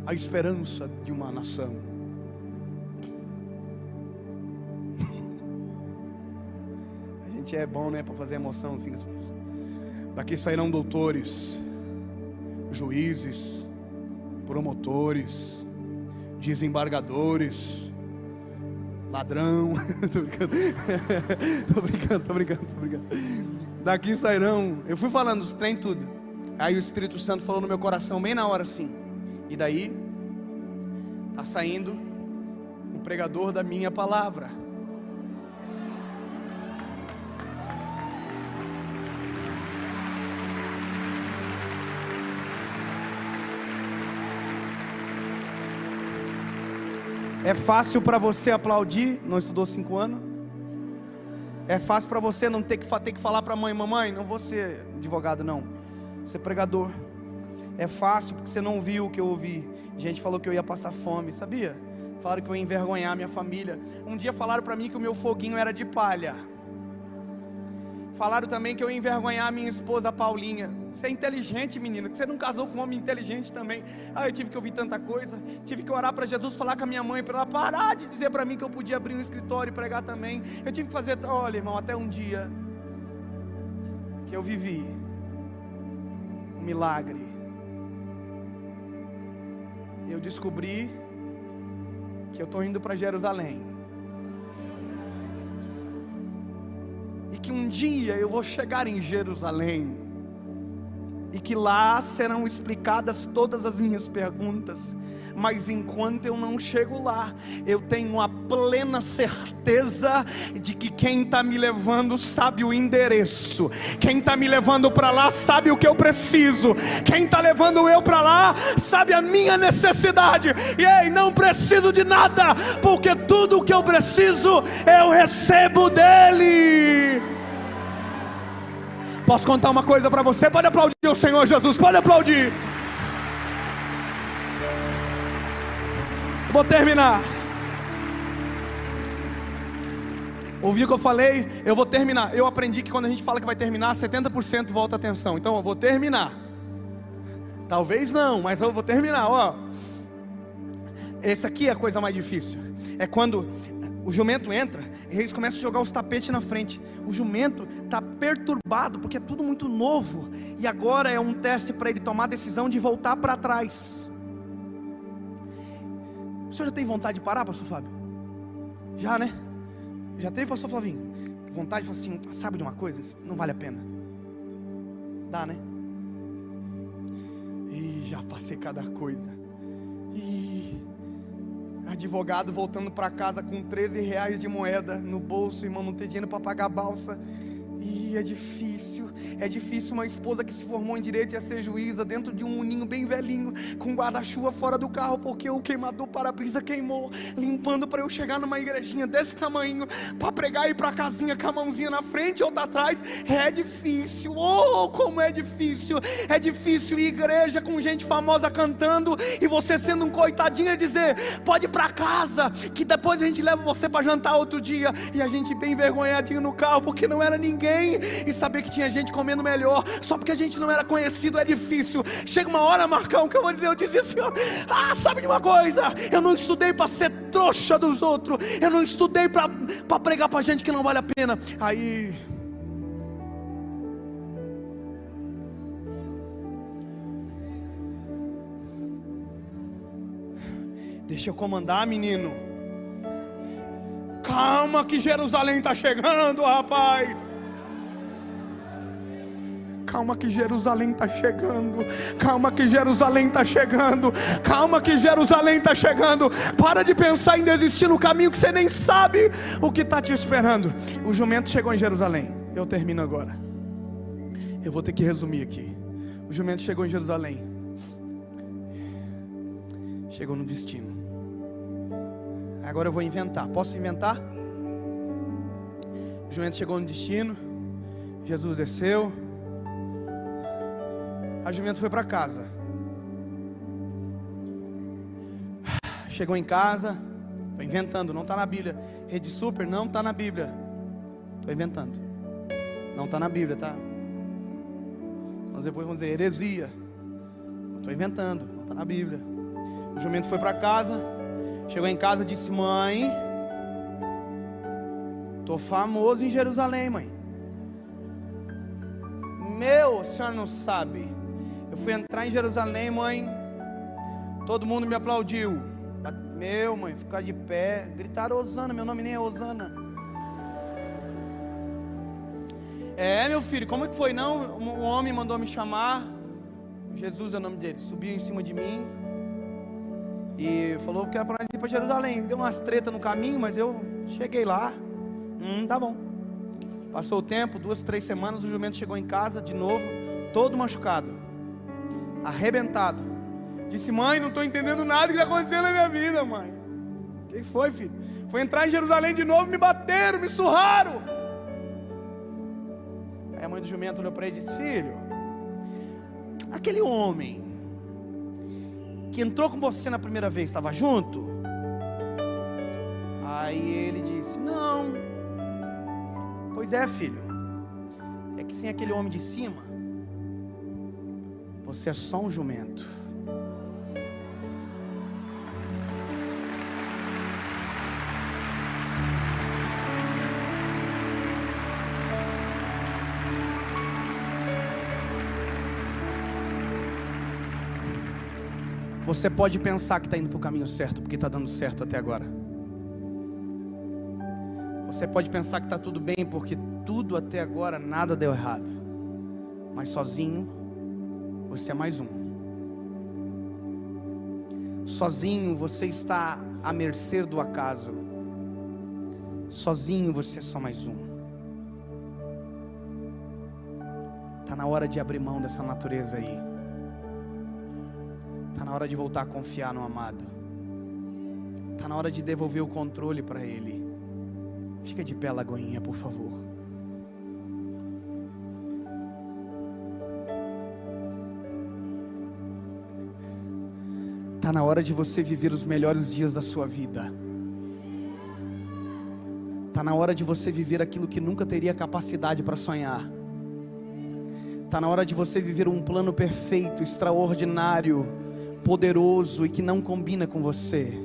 a esperança de uma nação. A gente é bom, né, para fazer emoção assim. Daqui sairão doutores, juízes, promotores, desembargadores, ladrão. Tô brincando. Daqui sairão. Eu fui falando os trem tudo. Aí o Espírito Santo falou no meu coração bem na hora assim. E daí tá saindo um pregador da minha palavra. É fácil para você aplaudir, não estudou 5 anos? É fácil para você não ter que falar para a mãe: mamãe, não vou ser advogado não, ser pregador. É fácil porque você não viu o que eu ouvi. Gente falou que eu ia passar fome, sabia? Falaram que eu ia envergonhar minha família. Um dia falaram para mim que o meu foguinho era de palha. Falaram também que eu ia envergonhar a minha esposa Paulinha. Você é inteligente, menino, que você não casou com um homem inteligente também. Eu tive que ouvir tanta coisa. Tive que orar para Jesus, falar com a minha mãe, para ela parar de dizer para mim que eu podia abrir um escritório e pregar também. Eu tive que fazer, olha irmão, até um dia que eu vivi um milagre. Eu descobri que eu estou indo para Jerusalém, e que um dia eu vou chegar em Jerusalém, e que lá serão explicadas todas as minhas perguntas. Mas enquanto eu não chego lá, eu tenho a plena certeza de que quem está me levando sabe o endereço. Quem está me levando para lá sabe o que eu preciso. Quem está levando eu para lá sabe a minha necessidade. E ei, não preciso de nada, porque tudo o que eu preciso eu recebo dele. Posso contar uma coisa para você? Pode aplaudir o Senhor Jesus, pode aplaudir. Vou terminar. Ouviu o que eu falei? Eu vou terminar. Eu aprendi que quando a gente fala que vai terminar, 70% volta a atenção. Então eu vou terminar. Talvez não, mas eu vou terminar. Ó, esse aqui é a coisa mais difícil. É quando o jumento entra e eles começam a jogar os tapetes na frente. O jumento está perturbado porque é tudo muito novo. E agora é um teste para ele tomar a decisão de voltar para trás. O senhor já tem vontade de parar, pastor Fábio? Já, né? Já teve, pastor Flavinho? Vontade de falar assim, sabe de uma coisa? Não vale a pena. Dá, né? E já passei cada coisa. E advogado voltando para casa com 13 reais de moeda no bolso, irmão, não ter dinheiro para pagar a balsa. E é difícil uma esposa que se formou em direito ia ser juíza dentro de um uninho bem velhinho, com guarda-chuva fora do carro, porque o queimador para-brisa queimou, limpando para eu chegar numa igrejinha desse tamanho, para pregar e ir para casinha com a mãozinha na frente ou atrás. É difícil, oh, como é difícil ir igreja com gente famosa cantando, e você sendo um coitadinho e dizer, pode ir para casa, que depois a gente leva você para jantar outro dia, e a gente bem envergonhadinho no carro, porque não era ninguém, e saber que tinha gente comendo melhor, só porque a gente não era conhecido. É difícil. Chega uma hora, Marcão, que eu vou dizer, eu dizia assim, ó, sabe de uma coisa, eu não estudei para ser trouxa dos outros, eu não estudei para pregar para gente que não vale a pena. Aí deixa eu comandar, menino. Calma que Jerusalém está chegando, rapaz. Calma que Jerusalém está chegando. Calma que Jerusalém está chegando. Calma que Jerusalém está chegando. Para de pensar em desistir no caminho que você nem sabe o que está te esperando. O jumento chegou em Jerusalém. Eu termino agora. Eu vou ter que resumir aqui. O jumento chegou em Jerusalém. Chegou no destino. Agora eu vou inventar. Posso inventar? O jumento chegou no destino. Jesus desceu. A jumento foi para casa. Chegou em casa. Estou inventando, não está na Bíblia. Rede Super, não está na Bíblia. Estou inventando. Não está na Bíblia, tá? Então depois vamos dizer heresia. Estou inventando, não está na Bíblia. O jumento foi para casa. Chegou em casa e disse, mãe, estou famoso em Jerusalém, mãe. Meu, a senhora não sabe. Eu fui entrar em Jerusalém, mãe. Todo mundo me aplaudiu. Meu, mãe, ficar de pé. Gritaram Osana, meu nome nem é Osana. É, meu filho, como é que foi não? Um homem mandou me chamar. Jesus é o nome dele. Subiu em cima de mim e falou que era para nós ir para Jerusalém. Deu umas tretas no caminho, mas eu cheguei lá. Tá bom. Passou o tempo, 2, 3 semanas, o jumento chegou em casa de novo, todo machucado, arrebentado. Disse, mãe, não estou entendendo nada que está acontecendo na minha vida, mãe. O que foi, filho? Foi entrar em Jerusalém de novo, me bateram, me surraram. Aí a mãe do jumento olhou para ele e disse, filho, aquele homem que entrou com você na primeira vez, estava junto? Aí ele disse, não. Pois é, filho, é que sem aquele homem de cima, você é só um jumento. Você pode pensar que está indo para o caminho certo, porque está dando certo até agora. Você pode pensar que está tudo bem, porque tudo até agora, nada deu errado. Mas sozinho, você é mais um. Sozinho, você está à mercê do acaso. Sozinho, você é só mais um. Está na hora de abrir mão dessa natureza aí. Está na hora de voltar a confiar no amado. Está na hora de devolver o controle para Ele. Fica de pé, Lagoinha, por favor. Está na hora de você viver os melhores dias da sua vida. Está na hora de você viver aquilo que nunca teria capacidade para sonhar. Está na hora de você viver um plano perfeito, extraordinário, poderoso e que não combina com você.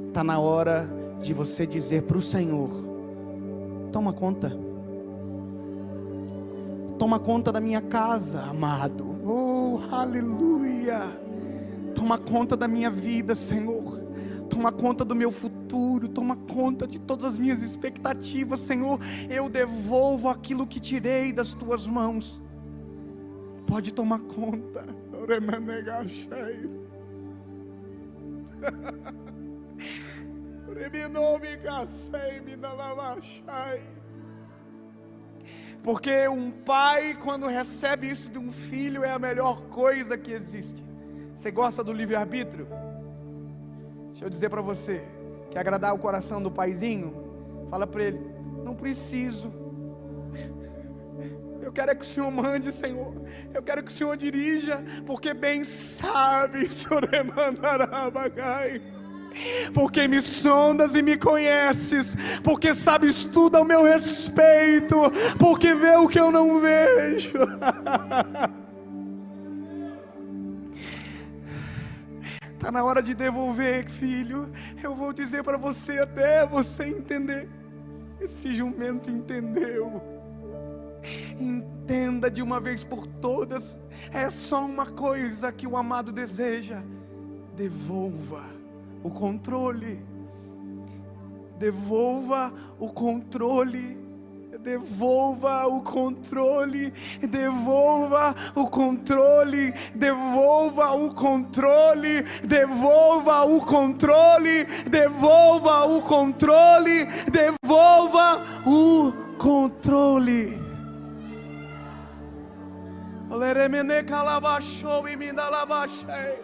Está na hora de você dizer para o Senhor: toma conta. Toma conta da minha casa, amado. Oh, aleluia. Toma conta da minha vida, Senhor. Toma conta do meu futuro. Toma conta de todas as minhas expectativas, Senhor. Eu devolvo aquilo que tirei das tuas mãos. Pode tomar conta. Porque um pai, quando recebe isso de um filho, é a melhor coisa que existe. Você gosta do livre-arbítrio? Deixa eu dizer para você, quer agradar o coração do paizinho? Fala para ele: não preciso. Eu quero é que o Senhor mande, Senhor. Eu quero que o Senhor dirija, porque bem sabe, porque me sondas e me conheces, porque sabes tudo ao meu respeito, porque vê o que eu não vejo. Está na hora de devolver, filho. Eu vou dizer para você até você entender. Esse jumento entendeu. Entenda de uma vez por todas. É só uma coisa que o amado deseja: devolva o controle. Devolva o controle. Devolva o controle. Devolva o controle. Devolva o controle. Devolva o controle. Devolva o controle. Devolva o controle. Leremene calabachou e me dalabachei.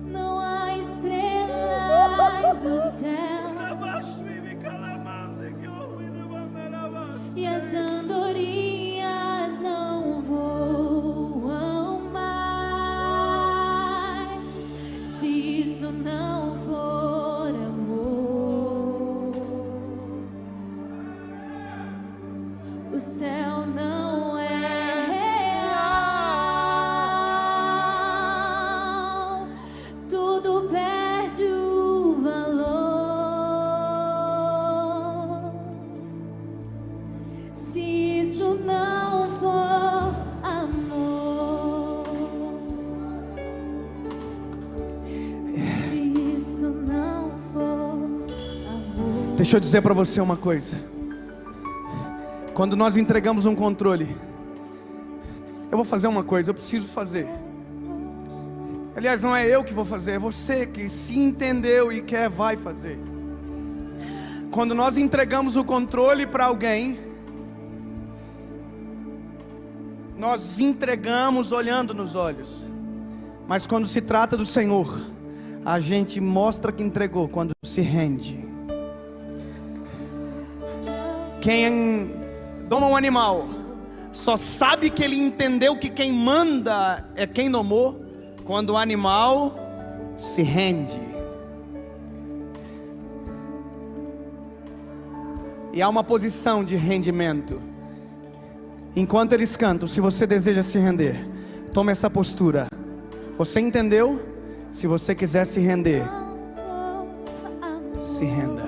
Não há estrelas no céu, e as andorinhas não voam mais, se isso não for amor. O céu não é real, tudo perde o valor. Se isso não for amor, se isso não for amor.
Deixa eu dizer para você uma coisa. Quando nós entregamos um controle, eu vou fazer uma coisa, eu preciso fazer. Aliás, não é eu que vou fazer, é você que se entendeu e quer, vai fazer. Quando nós entregamos o controle para alguém, nós entregamos olhando nos olhos. Mas quando se trata do Senhor, a gente mostra que entregou quando se rende. Quem doma um animal só sabe que ele entendeu que quem manda é quem domou quando o animal se rende. E há uma posição de rendimento. Enquanto eles cantam, se você deseja se render, tome essa postura. Você entendeu? Se você quiser se render, se renda.